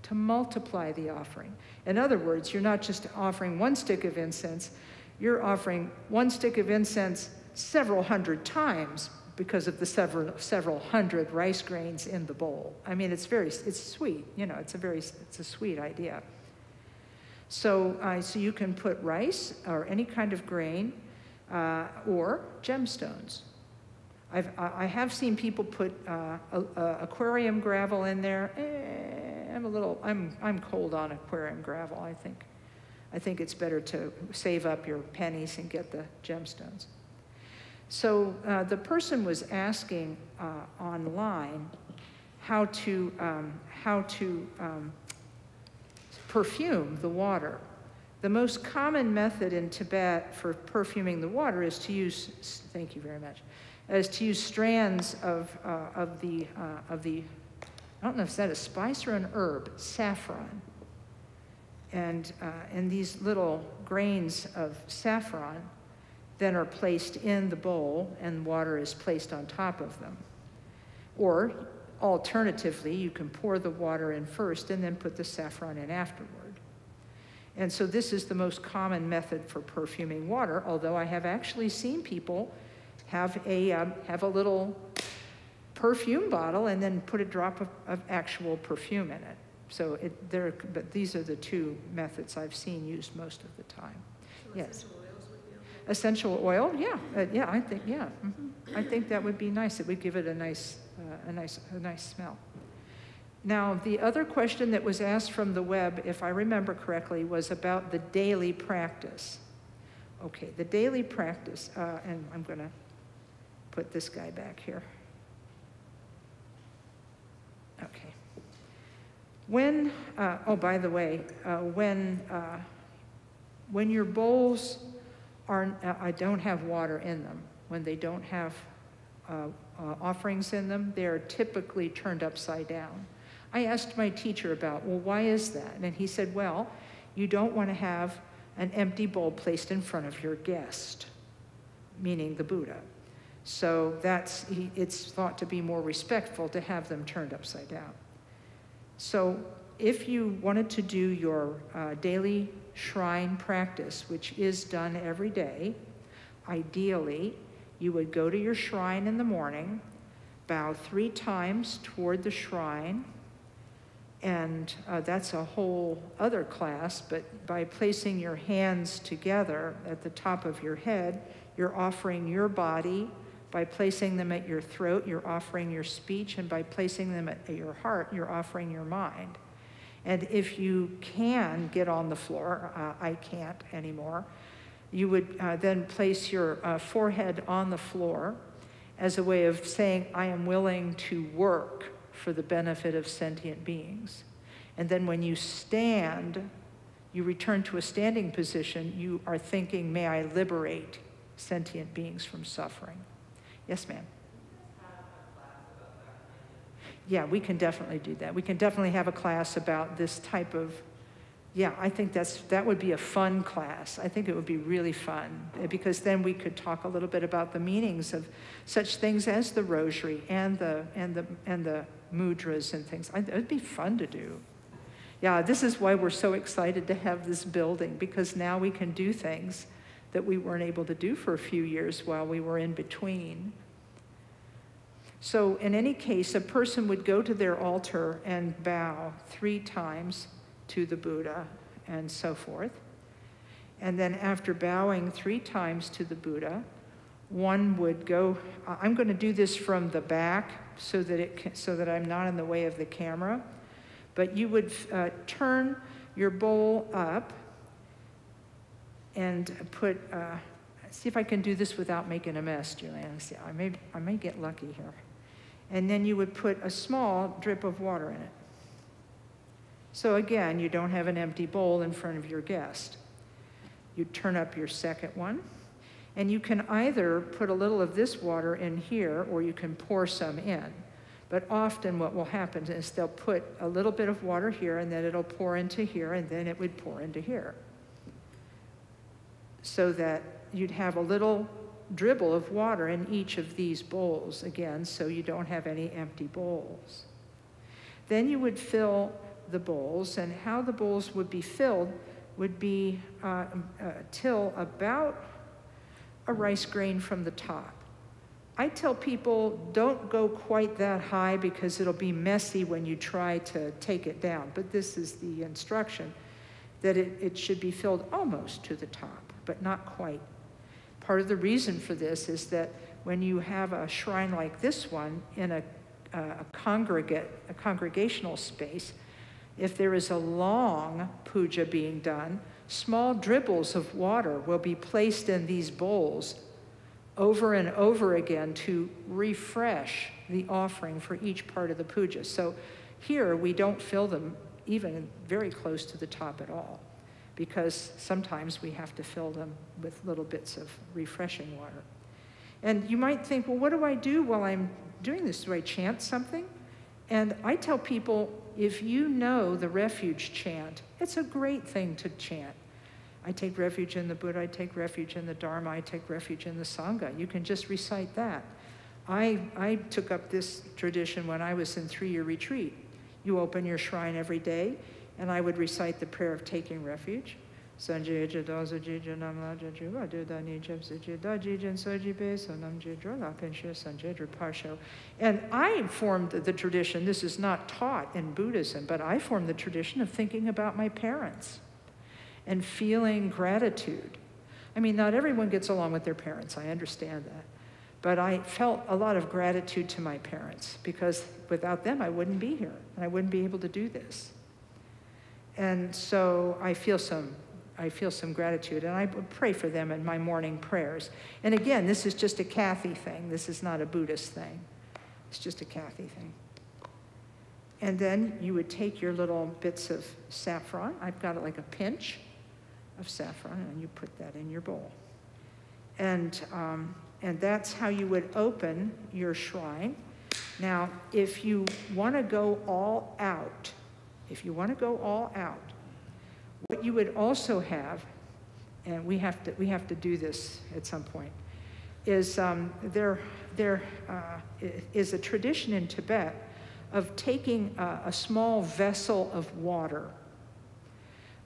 to multiply the offering. In other words, you're not just offering 1 stick of incense, you're offering 1 stick of incense several hundred times because of the several hundred rice grains in the bowl. I mean, it's sweet, you know, it's a sweet idea. So you can put rice or any kind of grain or gemstones. I have seen people put aquarium gravel in there. I'm cold on aquarium gravel. I think it's better to save up your pennies and get the gemstones. So the person was asking online how to perfume the water. The most common method in Tibet for perfuming the water is to use, thank you very much, is to use strands of the, I don't know if that's a spice or an herb, saffron. And these little grains of saffron then are placed in the bowl and water is placed on top of them. Or alternatively, you can pour the water in first and then put the saffron in afterward. And so this is the most common method for perfuming water, although I have actually seen people have a little perfume bottle and then put a drop of actual perfume in it. So but these are the two methods I've seen used most of the time. So Yes. essential oils would be okay? Essential oil, yeah, I think that would be nice. It would give it a nice smell. Now, the other question that was asked from the web, if I remember correctly, was about the daily practice. Okay, the daily practice, and I'm going to put this guy back here. Okay. When, oh, by the way, when your bowls don't have water in them, when they don't have offerings in them, they're typically turned upside down. I asked my teacher about, well, why is that? And he said, well, you don't want to have an empty bowl placed in front of your guest, meaning the Buddha. So it's thought to be more respectful to have them turned upside down. So if you wanted to do your daily shrine practice, which is done every day, ideally, you would go to your shrine in the morning, bow 3 times toward the shrine, and that's a whole other class, but by placing your hands together at the top of your head, you're offering your body. By placing them at your throat, you're offering your speech, and by placing them at your heart, you're offering your mind. And if you can get on the floor, I can't anymore, you would then place your forehead on the floor as a way of saying, I am willing to work for the benefit of sentient beings. And then when you stand, you return to a standing position, you are thinking, may I liberate sentient beings from suffering. Yes, ma'am? Yeah, we can definitely do that. We can definitely have a class about this type of, yeah, I think that would be a fun class. I think it would be really fun, because then we could talk a little bit about the meanings of such things as the rosary and the mudras and things. It'd be fun to do. Yeah, this is why we're so excited to have this building, because now we can do things that we weren't able to do for a few years while we were in between. So in any case, a person would go to their altar and bow 3 times to the Buddha and so forth. And then after bowing 3 times to the Buddha, one would go, I'm going to do this from the back so that I'm not in the way of the camera, but you would turn your bowl up and put, see if I can do this without making a mess, Juliana. See, I may get lucky here. And then you would put a small drip of water in it. So again, you don't have an empty bowl in front of your guest. You turn up your second one, and you can either put a little of this water in here, or you can pour some in. But often what will happen is they'll put a little bit of water here, and then it'll pour into here, and then it would pour into here. So that you'd have a little dribble of water in each of these bowls, again, so you don't have any empty bowls. Then you would fill the bowls, and how the bowls would be filled would be till about a rice grain from the top. I tell people, don't go quite that high because it'll be messy when you try to take it down. But this is the instruction, that it should be filled almost to the top, but not quite. Part of the reason for this is that when you have a shrine like this one in a congregational space, if there is a long puja being done, small dribbles of water will be placed in these bowls over and over again to refresh the offering for each part of the puja. So here we don't fill them even very close to the top at all, because sometimes we have to fill them with little bits of refreshing water. And you might think, well, what do I do while I'm doing this? Do I chant something? And I tell people, if you know the refuge chant, it's a great thing to chant. I take refuge in the Buddha, I take refuge in the Dharma, I take refuge in the Sangha. You can just recite that. I took up this tradition when I was in 3-year retreat. You open your shrine every day, and I would recite the prayer of taking refuge. And I formed the tradition, this is not taught in Buddhism, but I formed the tradition of thinking about my parents and feeling gratitude. I mean, not everyone gets along with their parents, I understand that. But I felt a lot of gratitude to my parents, because without them I wouldn't be here, and I wouldn't be able to do this. And so I feel some gratitude, and I pray for them in my morning prayers. And again, this is just a Kathy thing. This is not a Buddhist thing. It's just a Kathy thing. And then you would take your little bits of saffron. I've got like a pinch of saffron, and you put that in your bowl. And that's how you would open your shrine. Now, if you want to go all out, what you would also have, and we have to do this at some point, is there is a tradition in Tibet of taking a small vessel of water.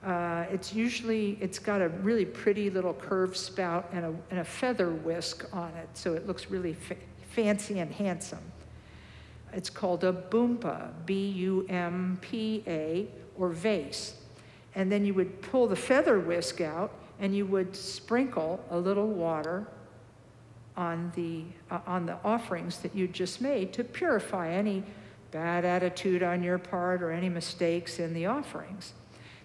It's got a really pretty little curved spout and a feather whisk on it, so it looks really fancy and handsome. It's called a bumpa, B-U-M-P-A, or vase. And then you would pull the feather whisk out, and you would sprinkle a little water on the offerings that you just made to purify any bad attitude on your part or any mistakes in the offerings.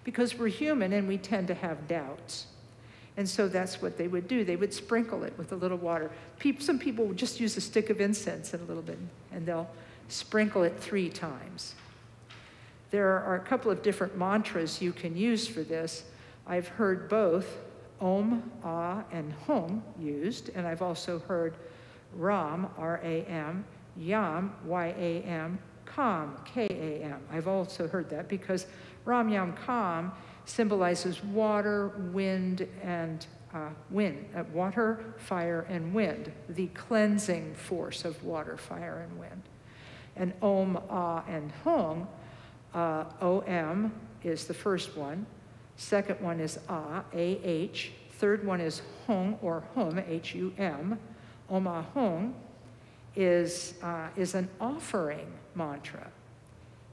Because we're human and we tend to have doubts. And so that's what they would do. They would sprinkle it with a little water. Some people would just use a stick of incense and a little bit, and they'll sprinkle it 3 times. There are a couple of different mantras you can use for this. I've heard both Om, Ah, and Hum used, and I've also heard Ram, R-A-M, Yam, Y-A-M, Kam, K-A-M. I've also heard that because Ram, Yam, Kam symbolizes water, wind, and water, fire, and wind, the cleansing force of water, fire, and wind. And Om, Ah, and Hum, O-M is the first one. Second one is Ah, A-H. Third one is Hung, or Hum, H-U-M. Om Ah Hung is an offering mantra.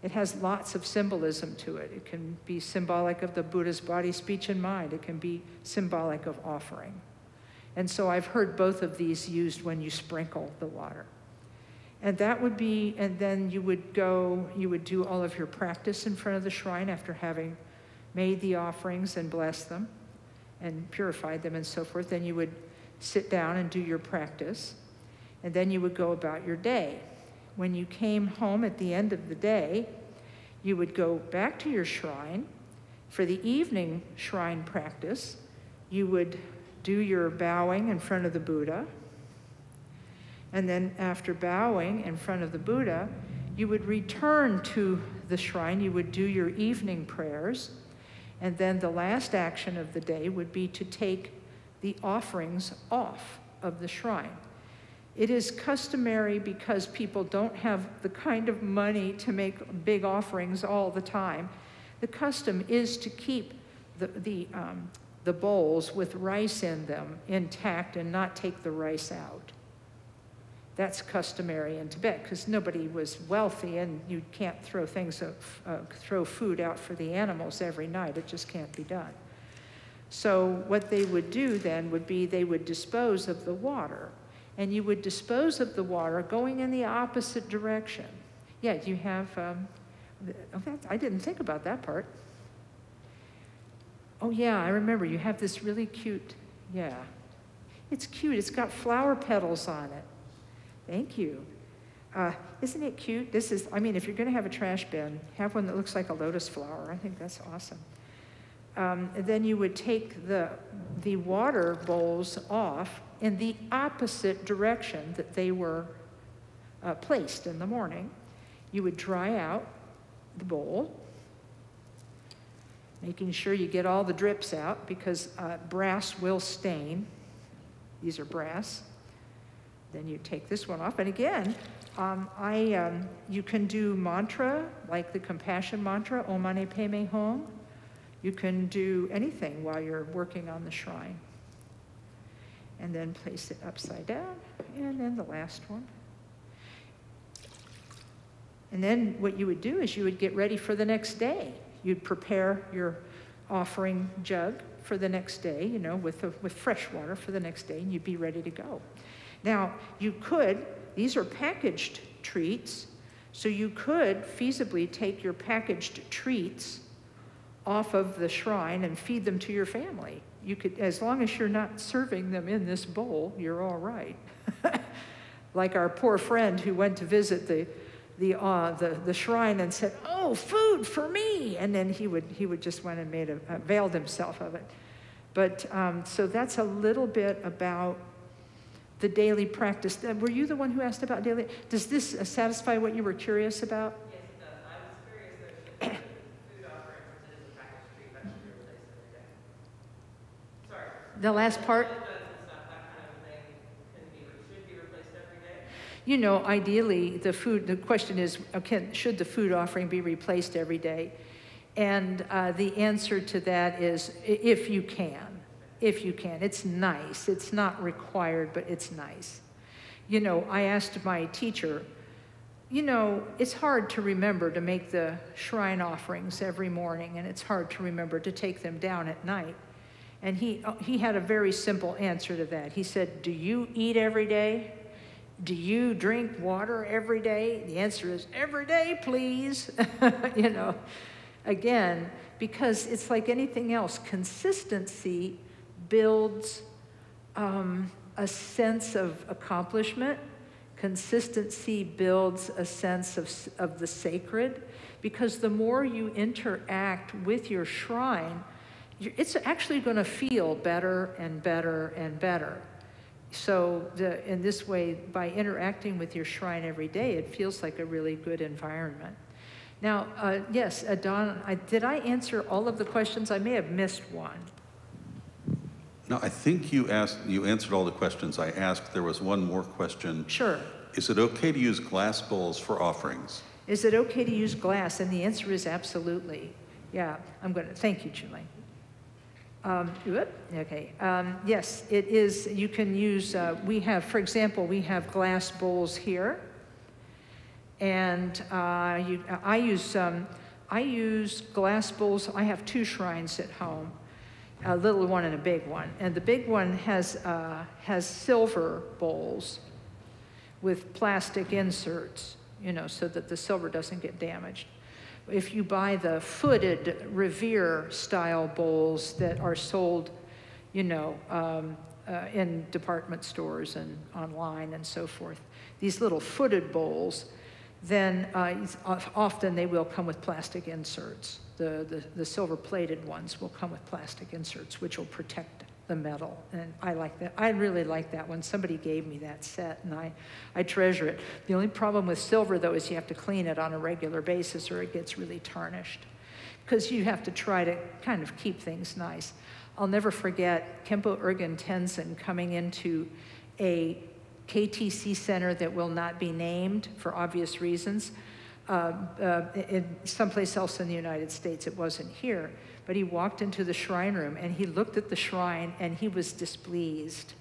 It has lots of symbolism to it. It can be symbolic of the Buddha's body, speech, and mind. It can be symbolic of offering. And so I've heard both of these used when you sprinkle the water. And that would be, and then you would do all of your practice in front of the shrine after having made the offerings and blessed them and purified them and so forth. Then you would sit down and do your practice. And then you would go about your day. When you came home at the end of the day, you would go back to your shrine. For the evening shrine practice, you would do your bowing in front of the Buddha. And then after bowing in front of the Buddha, you would return to the shrine. You would do your evening prayers. And then the last action of the day would be to take the offerings off of the shrine. It is customary, because people don't have the kind of money to make big offerings all the time. The custom is to keep the bowls with rice in them intact and not take the rice out. That's customary in Tibet because nobody was wealthy, and you can't throw throw food out for the animals every night. It just can't be done. So what they would do then would be they would dispose of the water, and you would dispose of the water going in the opposite direction. Yeah, you have, I didn't think about that part. Oh yeah, I remember, you have this really cute, yeah. It's cute, it's got flower petals on it. Thank you. Isn't it cute? This is, I mean, if you're gonna have a trash bin, have one that looks like a lotus flower. I think that's awesome. And then you would take the water bowls off in the opposite direction that they were placed in the morning. You would dry out the bowl, making sure you get all the drips out because brass will stain. These are brass. Then you take this one off, and again, you can do mantra, like the compassion mantra, Om Mani Padme Hum. You can do anything while you're working on the shrine. And then place it upside down, and then the last one. And then what you would do is you would get ready for the next day. You'd prepare your offering jug for the next day, you know, with fresh water for the next day, and you'd be ready to go. Now, you could, these are packaged treats, so you could feasibly take your packaged treats off of the shrine and feed them to your family. You could, as long as you're not serving them in this bowl, you're all right. Like our poor friend who went to visit the shrine and said, "Oh, food for me," and then he would just went and availed himself of it. But so that's a little bit about the daily practice. Were you the one who asked about daily? Does this satisfy what you were curious about? Yes, it does. I was curious though, should the food offering presented as a packaged treat that should be replaced every day? Sorry. The last part? Goods and stuff, that kind of thing should be replaced every day? You know, ideally, the question is, should the food offering be replaced every day? And the answer to that is, if you can. If you can. It's nice. It's not required, but it's nice. You know, I asked my teacher, you know, it's hard to remember to make the shrine offerings every morning, and it's hard to remember to take them down at night. And he had a very simple answer to that. He said, "Do you eat every day? Do you drink water every day?" The answer is, "Every day, please." You know, again, because it's like anything else, consistency builds a sense of accomplishment. Consistency builds a sense of the sacred, because the more you interact with your shrine, it's actually going to feel better and better and better. So in this way, by interacting with your shrine every day, it feels like a really good environment. Now, yes, Don, did I answer all of the questions? I may have missed one. No, I think you answered all the questions I asked. There was one more question. Sure. Is it okay to use glass bowls for offerings? Is it okay to use glass? And the answer is absolutely. Yeah, thank you, Julie. Okay, yes, it is. You can use, for example, we have glass bowls here. And I use glass bowls. I have 2 shrines at home, a little one and a big one. And the big one has silver bowls with plastic inserts, you know, so that the silver doesn't get damaged. If you buy the footed Revere style bowls that are sold, you know, in department stores and online and so forth, these little footed bowls, then often they will come with plastic inserts. The silver-plated ones will come with plastic inserts, which will protect the metal. And I like that. I really like that one. Somebody gave me that set, and I treasure it. The only problem with silver, though, is you have to clean it on a regular basis or it gets really tarnished, because you have to try to kind of keep things nice. I'll never forget Khenpo Urgen Tenzin coming into a KTC center that will not be named for obvious reasons, in someplace else in the United States. It wasn't here. But he walked into the shrine room and he looked at the shrine and he was displeased.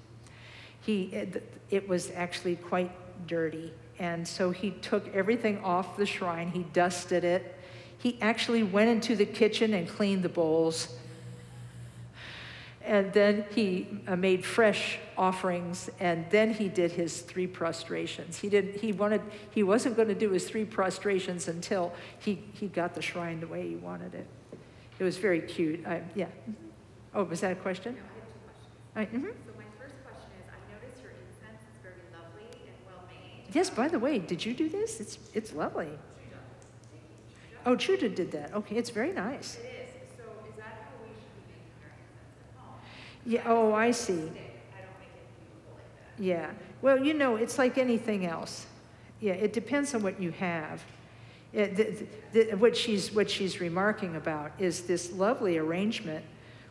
It was actually quite dirty. And so he took everything off the shrine, he dusted it. He actually went into the kitchen and cleaned the bowls. And then he made fresh offerings, and then he did his 3 prostrations. He wasn't going to do his 3 prostrations until he got the shrine the way he wanted it. It was very cute. Yeah. Oh, was that a question? No, I have 2 questions. Mm-hmm. So my first question is, I noticed your incense is very lovely and well made. Yes, by the way, did you do this? It's lovely. Oh, Judah did that. Okay, it's very nice. It is. So is that how we should be making our incense at home? Yeah, oh, I see. I don't make it beautiful like that. Yeah. Well, you know, it's like anything else. Yeah, it depends on what you have. What she's remarking about is this lovely arrangement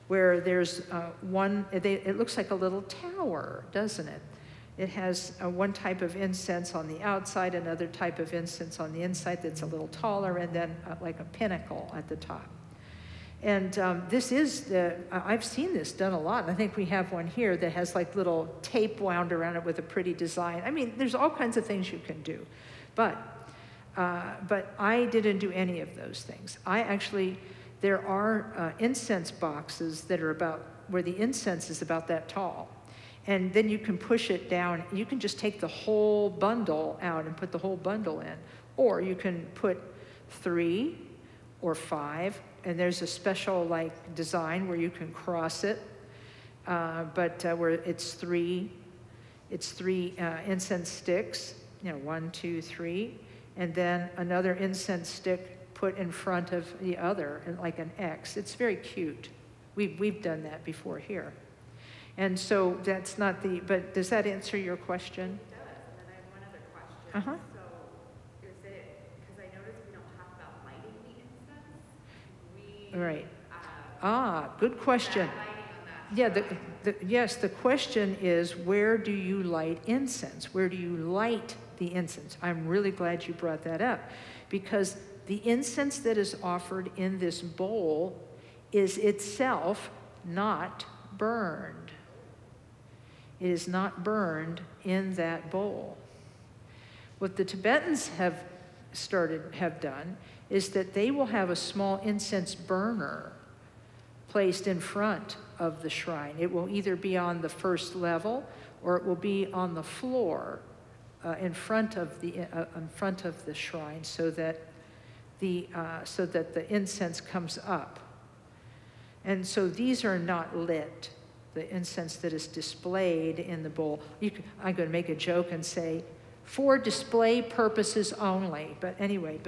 where there's it looks like a little tower, doesn't it? It has one type of incense on the outside, another type of incense on the inside that's a little taller, and then like a pinnacle at the top. And this is I've seen this done a lot. And I think we have one here that has like little tape wound around it with a pretty design. I mean, there's all kinds of things you can do. But I didn't do any of those things. There are incense boxes that are where the incense is about that tall. And then you can push it down. You can just take the whole bundle out and put the whole bundle in. Or you can put 3 or 5, and there's a special like design where you can cross it, where it's 3 incense sticks, 1, 2, 3, and then another incense stick put in front of the other, like an X. It's very cute. We've done that before here. And so that's not but does that answer your question? It does. And then I have one other question. Uh-huh. So is it, because I noticed we don't talk about lighting the incense. Right. Good question. Lighting on that. Yeah, yes, the question is, where do you light incense? Where do you light the incense? I'm really glad you brought that up, because the incense that is offered in this bowl is itself not burned. It is not burned in that bowl. What the Tibetans have done is that they will have a small incense burner placed in front of the shrine. It will either be on the first level or it will be on the floor in front of the shrine, so that the incense comes up. And so these are not lit. The incense that is displayed in the bowl. I'm going to make a joke and say, for display purposes only. But anyway,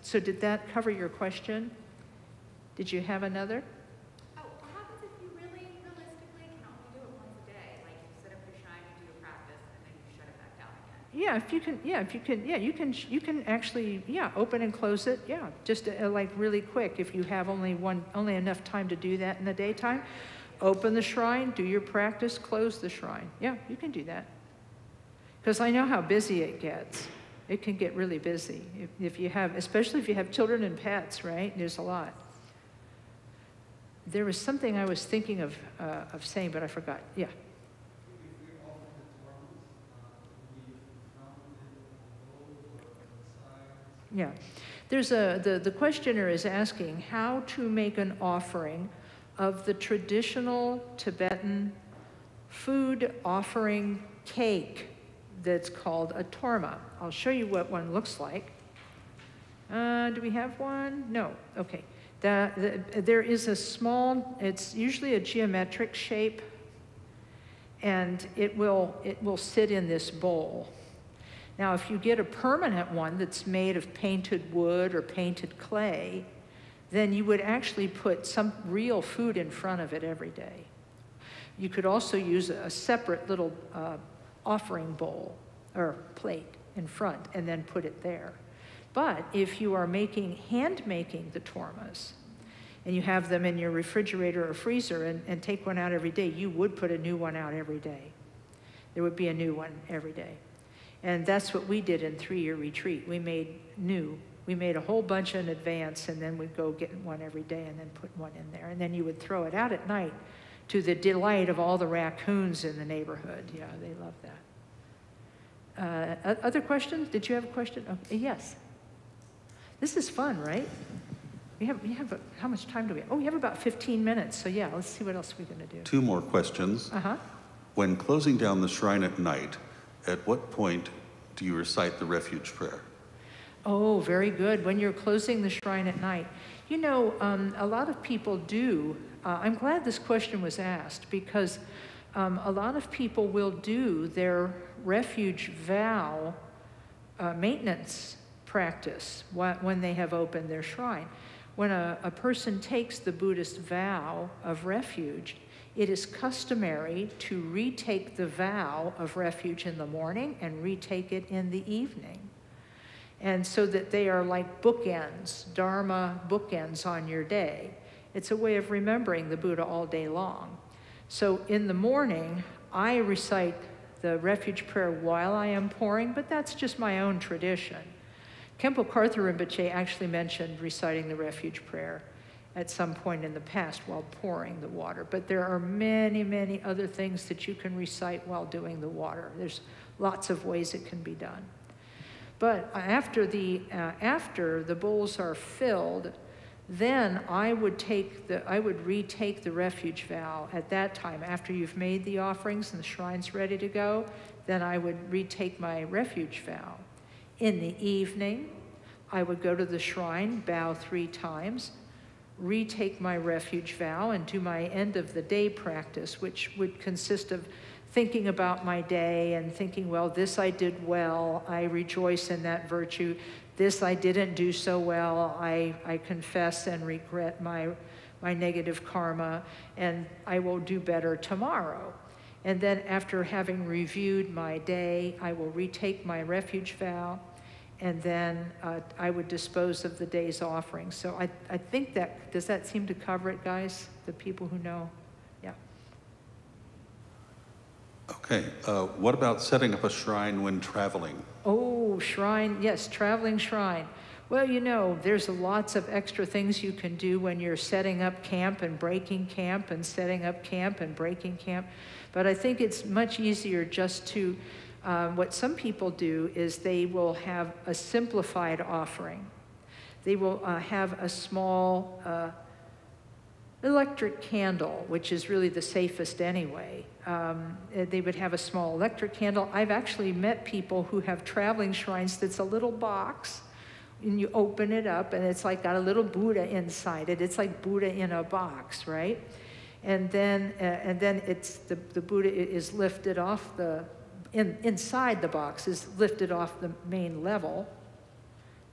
so did that cover your question? Did you have another? Oh, what happens if you really realistically can only do it once a day? Like you set up your shrine, you do your practice, and then you shut it back down again. You can actually, open and close it. Yeah, just like really quick. If you have only enough time to do that in the daytime, open the shrine, do your practice, close the shrine. Yeah, you can do that. Because I know how busy it gets. It can get really busy especially if you have children and pets, right? There's a lot. There was something I was thinking of saying, but I forgot. Yeah. Yeah. The questioner is asking how to make an offering of the traditional Tibetan food offering cake that's called a torma. I'll show you what one looks like. Do we have one? No. Okay. There is a small, it's usually a geometric shape, and it will sit in this bowl. Now, if you get a permanent one that's made of painted wood or painted clay, then you would actually put some real food in front of it every day. You could also use a separate little offering bowl or plate in front and then put it there. But if you are hand making the tormas, and you have them in your refrigerator or freezer and take one out every day, you would put a new one out every day. There would be a new one every day. And that's what we did in 3-year retreat. We made a whole bunch in advance, and then we'd go get one every day and then put one in there. And then you would throw it out at night to the delight of all the raccoons in the neighborhood. Yeah, they love Other questions? Did you have a question? Okay, yes. This is fun, right? How much time do we have? Oh, we have about 15 minutes. So yeah, let's see what else we're going to do. 2 more questions. When closing down the shrine at night, at what point do you recite the refuge prayer? Oh, very good. When you're closing the shrine at night. You know, a lot of people do. I'm glad this question was asked because a lot of people will do their refuge vow maintenance practice when they have opened their shrine. When a person takes the Buddhist vow of refuge, it is customary to retake the vow of refuge in the morning and retake it in the evening. And so that they are like bookends, Dharma bookends on your day. It's a way of remembering the Buddha all day long. So in the morning, I recite the refuge prayer while I am pouring, but that's just my own tradition. Khenpo Karthar Rinpoche actually mentioned reciting the refuge prayer at some point in the past while pouring the water. But there are many, many other things that you can recite while doing the water. There's lots of ways it can be done. But after the bowls are filled, then I would retake the refuge vow at that time. After you've made the offerings and the shrine's ready to go, then I would retake my refuge vow. In the evening, I would go to the shrine, bow 3 times, retake my refuge vow, and do my end of the day practice, which would consist of thinking about my day and thinking, well, this I did well, I rejoice in that virtue. This I didn't do so well, I confess and regret my negative karma, and I will do better tomorrow. And then after having reviewed my day, I will retake my refuge vow, and then I would dispose of the day's offering. So I think does that seem to cover it, guys? The people who know? Yeah. Okay, what about setting up a shrine when traveling? Oh, shrine, yes, traveling shrine. Well, you know, there's lots of extra things you can do when you're setting up camp and breaking camp and setting up camp and breaking camp. But I think it's much easier just to, what some people do is they will have a simplified offering. They will have a small electric candle, which is really the safest anyway. They would have a small electric candle. I've actually met people who have traveling shrines that's a little box, and you open it up, and it's like got a little Buddha inside it. It's like Buddha in a box, right? And then it's the Buddha is lifted off inside the box is lifted off the main level,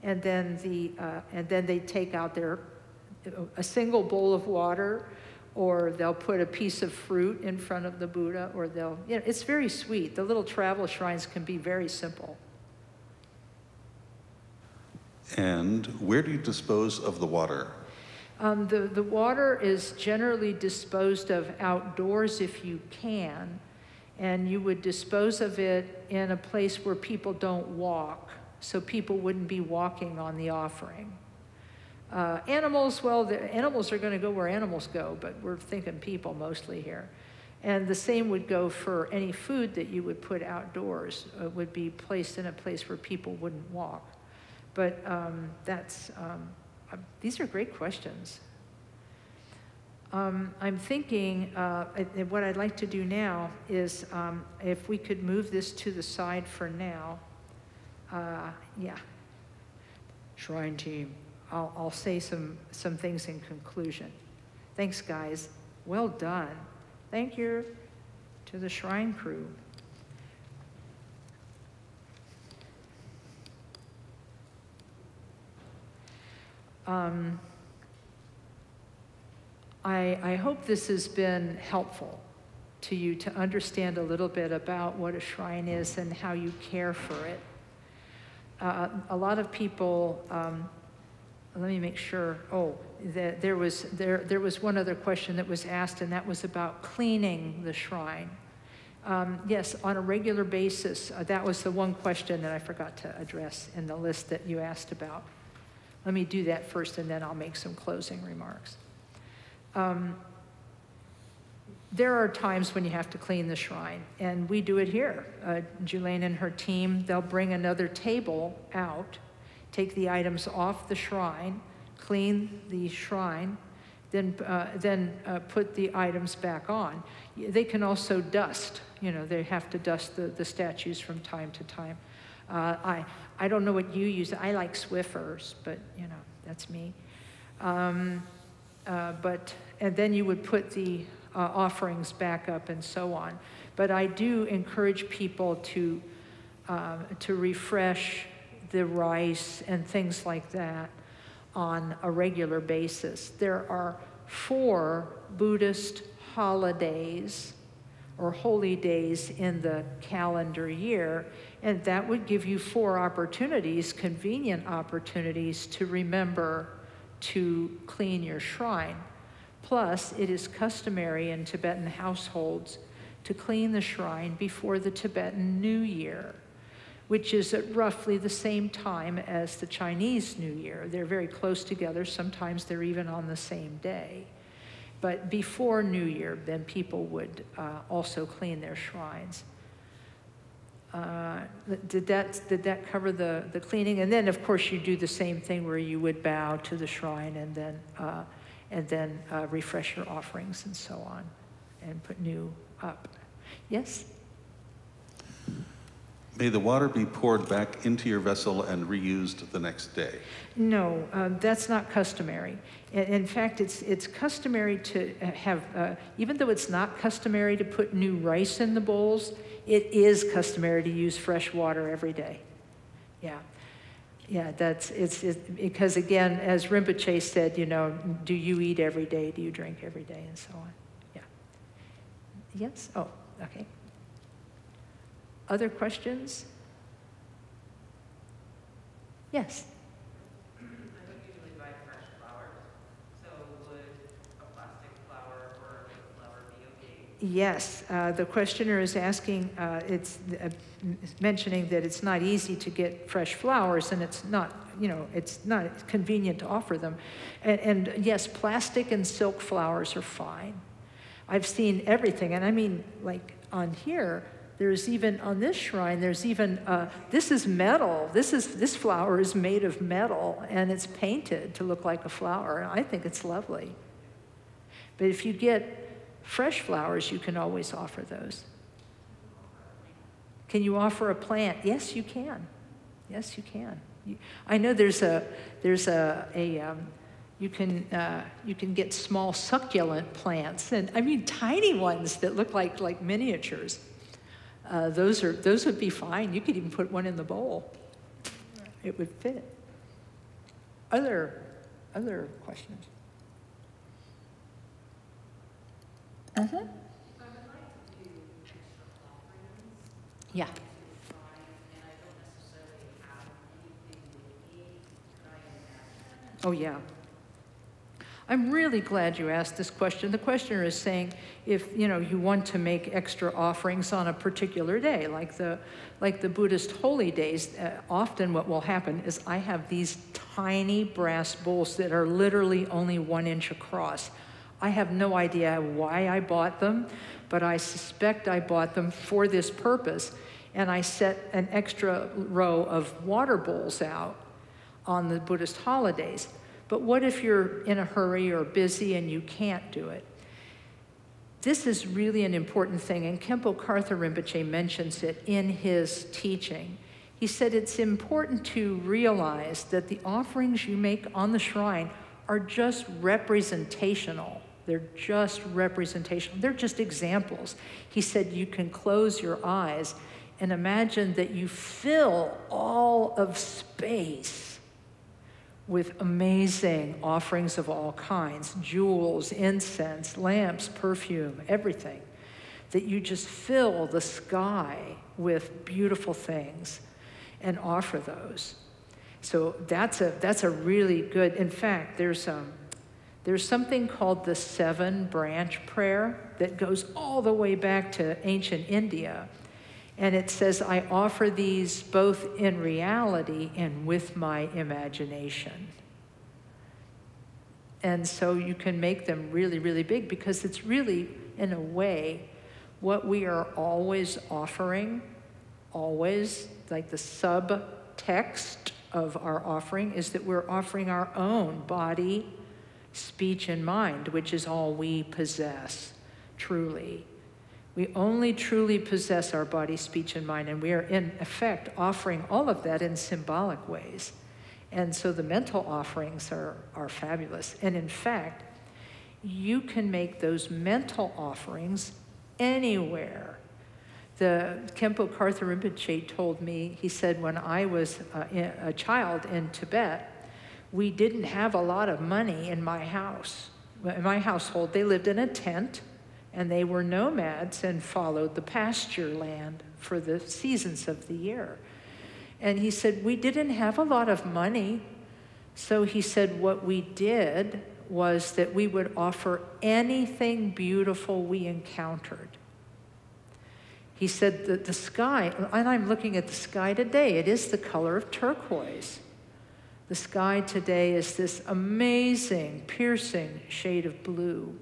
and then they take out a single bowl of water, or they'll put a piece of fruit in front of the Buddha, or it's very sweet. The little travel shrines can be very simple. And where do you dispose of the water? The water is generally disposed of outdoors if you can, and you would dispose of it in a place where people don't walk, so people wouldn't be walking on the offering. Animals, well, the animals are going to go where animals go, but we're thinking people mostly here. And the same would go for any food that you would put outdoors, would be placed in a place where people wouldn't walk. But these are great questions. I'm thinking what I'd like to do now is if we could move this to the side for now. Yeah. Shrine team. I'll say some things in conclusion. Thanks, guys. Well done. Thank you to the shrine crew. I hope this has been helpful to you to understand a little bit about what a shrine is and how you care for it. A lot of people, let me make sure, there was one other question that was asked, and that was about cleaning the shrine. Yes, on a regular basis, that was the one question that I forgot to address in the list that you asked about. Let me do that first, and then I'll make some closing remarks. There are times when you have to clean the shrine, and we do it here. Julaine and her team, they'll bring another table out, take the items off the shrine, clean the shrine, then put the items back on. They can also dust. You know, they have to dust the statues from time to time. I don't know what you use. I like Swiffers, but you know, that's me. And then you would put the offerings back up and so on. But I do encourage people to refresh the rice and things like that on a regular basis. There are 4 Buddhist holidays or holy days in the calendar year, and that would give you 4 opportunities, convenient opportunities, to remember to clean your shrine. Plus, it is customary in Tibetan households to clean the shrine before the Tibetan New Year, which is at roughly the same time as the Chinese New Year. They're very close together. Sometimes they're even on the same day. But before New Year, then people would also clean their shrines. Did that cover the cleaning? And then, of course, you do the same thing where you would bow to the shrine and then refresh your offerings and so on, and put new up. Yes? May the water be poured back into your vessel and reused the next day? No, that's not customary. In fact, it's customary to have, even though it's not customary to put new rice in the bowls, it is customary to use fresh water every day. Yeah. Yeah, it's because again, as Rinpoche said, you know, do you eat every day? Do you drink every day? And so on. Yeah. Yes? Oh, okay. Other questions? Yes? I don't usually buy fresh flowers, so would a plastic flower or a wood flower be okay? Yes. The questioner is asking, mentioning that it's not easy to get fresh flowers, and it's not, you know, it's not convenient to offer them. And yes, plastic and silk flowers are fine. I've seen everything, and I mean, like on here, there's even, on this shrine, there's even, this is metal. This flower is made of metal, and it's painted to look like a flower. I think it's lovely. But if you get fresh flowers, you can always offer those. Can you offer a plant? Yes, you can. Yes, you can. I know you can get small succulent plants, and I mean tiny ones that look like miniatures. Those would be fine. You could even put one in the bowl. It would fit. Other questions? I would like to do extra offerings. Yeah. To the shrine, and I don't necessarily have anything with me. Could I imagine? Oh, yeah. I'm really glad you asked this question. The questioner is saying if you want to make extra offerings on a particular day, like the Buddhist holy days, often what will happen is I have these tiny brass bowls that are literally only 1 inch across. I have no idea why I bought them, but I suspect I bought them for this purpose. And I set an extra row of water bowls out on the Buddhist holidays. But what if you're in a hurry or busy and you can't do it? This is really an important thing, and Khenpo Karthar Rinpoche mentions it in his teaching. He said it's important to realize that the offerings you make on the shrine are just representational. They're just representational. They're just examples. He said you can close your eyes and imagine that you fill all of space with amazing offerings of all kinds, jewels, incense, lamps, perfume, everything. That you just fill the sky with beautiful things and offer those. So that's a really good, in fact, there's something called the 7-branch prayer that goes all the way back to ancient India. And it says, I offer these both in reality and with my imagination. And so you can make them really, really big because it's really, in a way, what we are always offering, always, like the subtext of our offering, is that we're offering our own body, speech, and mind, which is all we possess, truly. We only truly possess our body, speech, and mind, and we are in effect offering all of that in symbolic ways. And so the mental offerings are fabulous. And in fact, you can make those mental offerings anywhere. The Khenpo Karthar Rinpoche told me, he said, when I was a child in Tibet, we didn't have a lot of money in my house. In my household, they lived in a tent, and they were nomads and followed the pasture land for the seasons of the year. And he said, we didn't have a lot of money. So he said, what we did was that we would offer anything beautiful we encountered. He said that the sky, and I'm looking at the sky today, it is the color of turquoise. The sky today is this amazing, piercing shade of blue.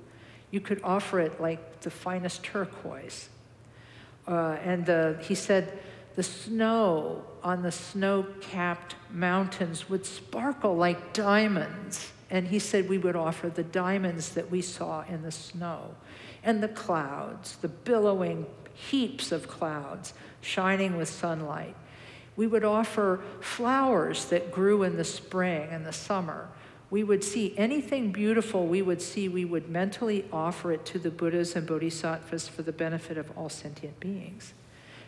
You could offer it like the finest turquoise. He said the snow on the snow-capped mountains would sparkle like diamonds. And he said we would offer the diamonds that we saw in the snow. And the clouds, the billowing heaps of clouds shining with sunlight. We would offer flowers that grew in the spring and the summer. We would see anything beautiful we would see, we would mentally offer it to the Buddhas and Bodhisattvas for the benefit of all sentient beings.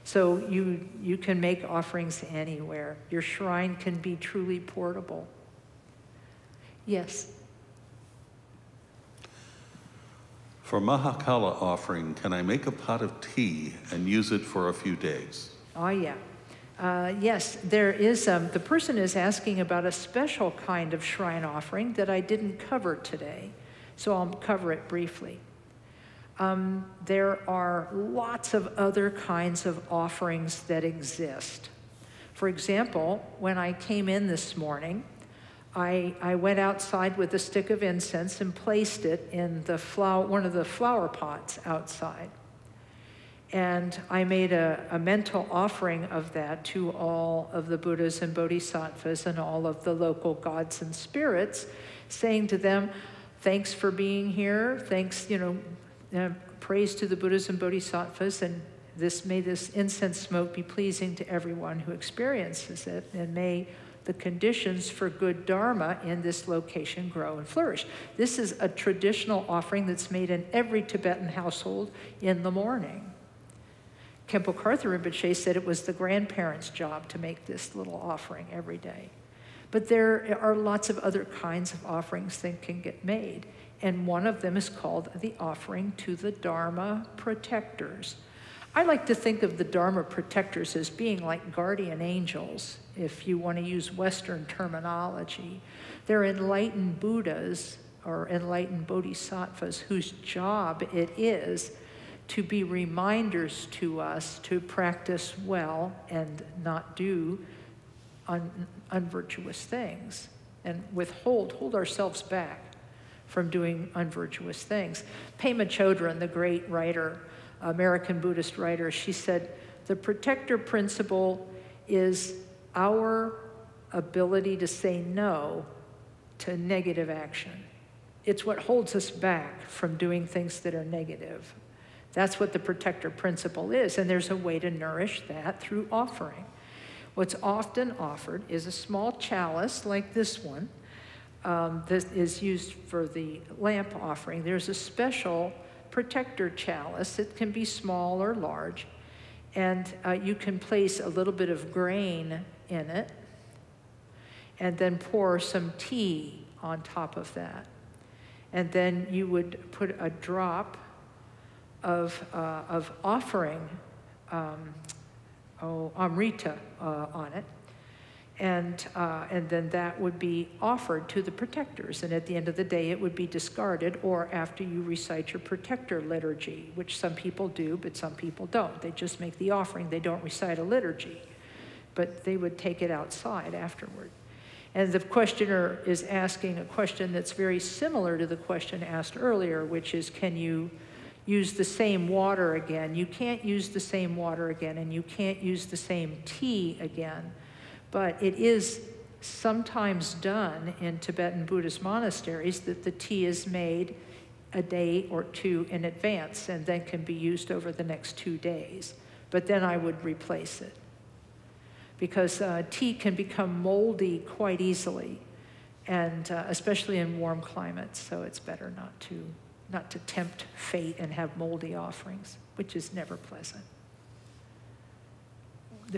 So you can make offerings anywhere. Your shrine can be truly portable. Yes? For Mahakala offering, can I make a pot of tea and use it for a few days? Oh, yeah. Yes, there is, the person is asking about a special kind of shrine offering that I didn't cover today, so I'll cover it briefly. There are lots of other kinds of offerings that exist. For example, when I came in this morning, I went outside with a stick of incense and placed it in one of the flower pots outside. And I made a mental offering of that to all of the Buddhas and Bodhisattvas and all of the local gods and spirits, saying to them, thanks for being here, thanks, praise to the Buddhas and Bodhisattvas, and may this incense smoke be pleasing to everyone who experiences it, and may the conditions for good dharma in this location grow and flourish. This is a traditional offering that's made in every Tibetan household in the morning. Khenpo Karthar Rinpoche said it was the grandparents' job to make this little offering every day. But there are lots of other kinds of offerings that can get made. And one of them is called the offering to the Dharma protectors. I like to think of the Dharma protectors as being like guardian angels, if you want to use Western terminology. They're enlightened Buddhas or enlightened Bodhisattvas whose job it is to be reminders to us to practice well and not do unvirtuous things and hold ourselves back from doing unvirtuous things. Pema Chodron, the great writer, American Buddhist writer, she said, the protector principle is our ability to say no to negative action. It's what holds us back from doing things that are negative. That's what the protector principle is, and there's a way to nourish that through offering. What's often offered is a small chalice like this one that is used for the lamp offering. There's a special protector chalice. It can be small or large, and you can place a little bit of grain in it and then pour some tea on top of that. And then you would put a drop of offering amrita on it, and then that would be offered to the protectors. And at the end of the day, it would be discarded, or after you recite your protector liturgy, which some people do, but some people don't. They just make the offering. They don't recite a liturgy, but they would take it outside afterward. And the questioner is asking a question that's very similar to the question asked earlier, which is, can you use the same water again. You can't use the same water again, and you can't use the same tea again. But it is sometimes done in Tibetan Buddhist monasteries that the tea is made a day or two in advance and then can be used over the next 2 days. But then I would replace it, because tea can become moldy quite easily, and especially in warm climates, so it's better not to tempt fate and have moldy offerings, which is never pleasant.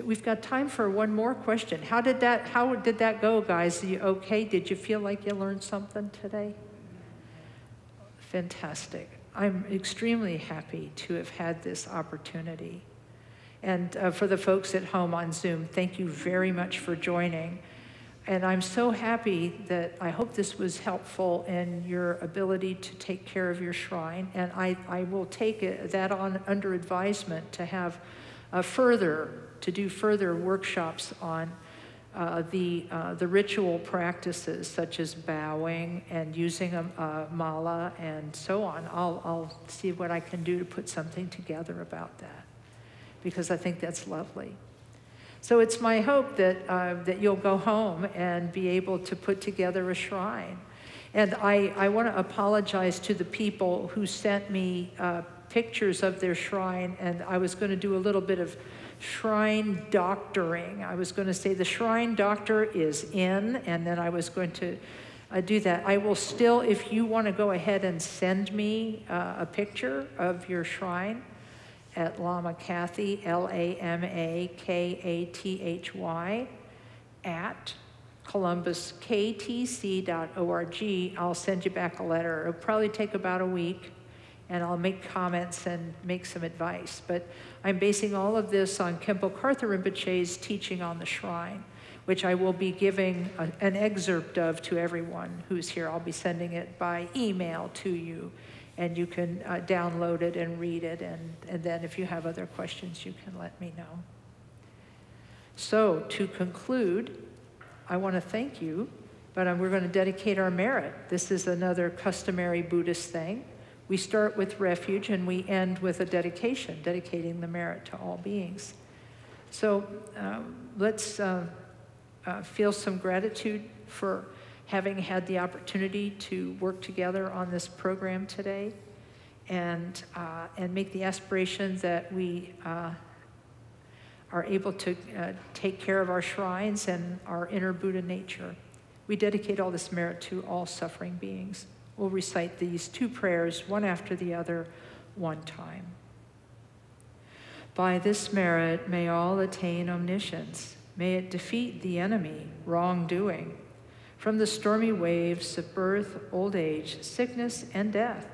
We've got time for one more question. How did that go, guys? Are you okay? Did you feel like you learned something today? Fantastic. I'm extremely happy to have had this opportunity. And for the folks at home on Zoom, thank you very much for joining. And I'm so happy that I hope this was helpful in your ability to take care of your shrine. And I will take that on under advisement to have do further workshops on the ritual practices, such as bowing and using a mala and so on. I'll see what I can do to put something together about that, because I think that's lovely. So it's my hope that you'll go home and be able to put together a shrine. And I want to apologize to the people who sent me pictures of their shrine, and I was going to do a little bit of shrine doctoring. I was going to say the shrine doctor is in, and then I was going to do that. I will still, if you want to go ahead and send me a picture of your shrine at Lama Kathy, LAMAKATHY, at columbusktc.org. I'll send you back a letter. It'll probably take about a week, and I'll make comments and make some advice. But I'm basing all of this on Khenpo Karthar Rinpoche's teaching on the shrine, which I will be giving an excerpt of to everyone who's here. I'll be sending it by email to you, and you can download it and read it, and then if you have other questions, you can let me know. So to conclude, I want to thank you, but we're going to dedicate our merit. This is another customary Buddhist thing. We start with refuge and we end with a dedication, dedicating the merit to all beings. So let's feel some gratitude for having had the opportunity to work together on this program today, and make the aspiration that we are able to take care of our shrines and our inner Buddha nature. We dedicate all this merit to all suffering beings. We'll recite these 2 prayers, one after the other, one time. By this merit, may all attain omniscience. May it defeat the enemy, wrongdoing. From the stormy waves of birth, old age, sickness, and death,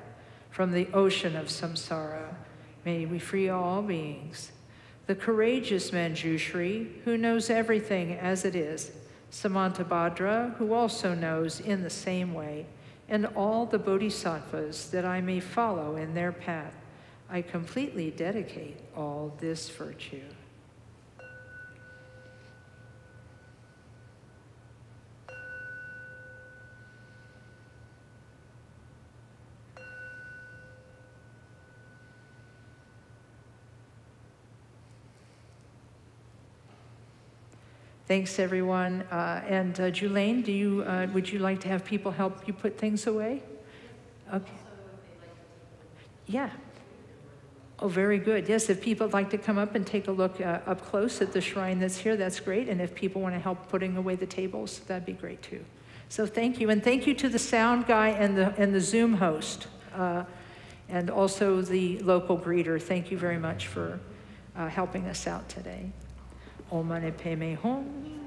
from the ocean of samsara, may we free all beings. The courageous Manjushri, who knows everything as it is, Samantabhadra, who also knows in the same way, and all the bodhisattvas that I may follow in their path, I completely dedicate all this virtue. Thanks, everyone. And Julaine, would you like to have people help you put things away? Okay. Yeah. Oh, very good. Yes, if people would like to come up and take a look up close at the shrine that's here, that's great. And if people want to help putting away the tables, that'd be great too. So thank you. And thank you to the sound guy and the Zoom host, and also the local greeter. Thank you very much for helping us out today. Om Mani Padme Hum.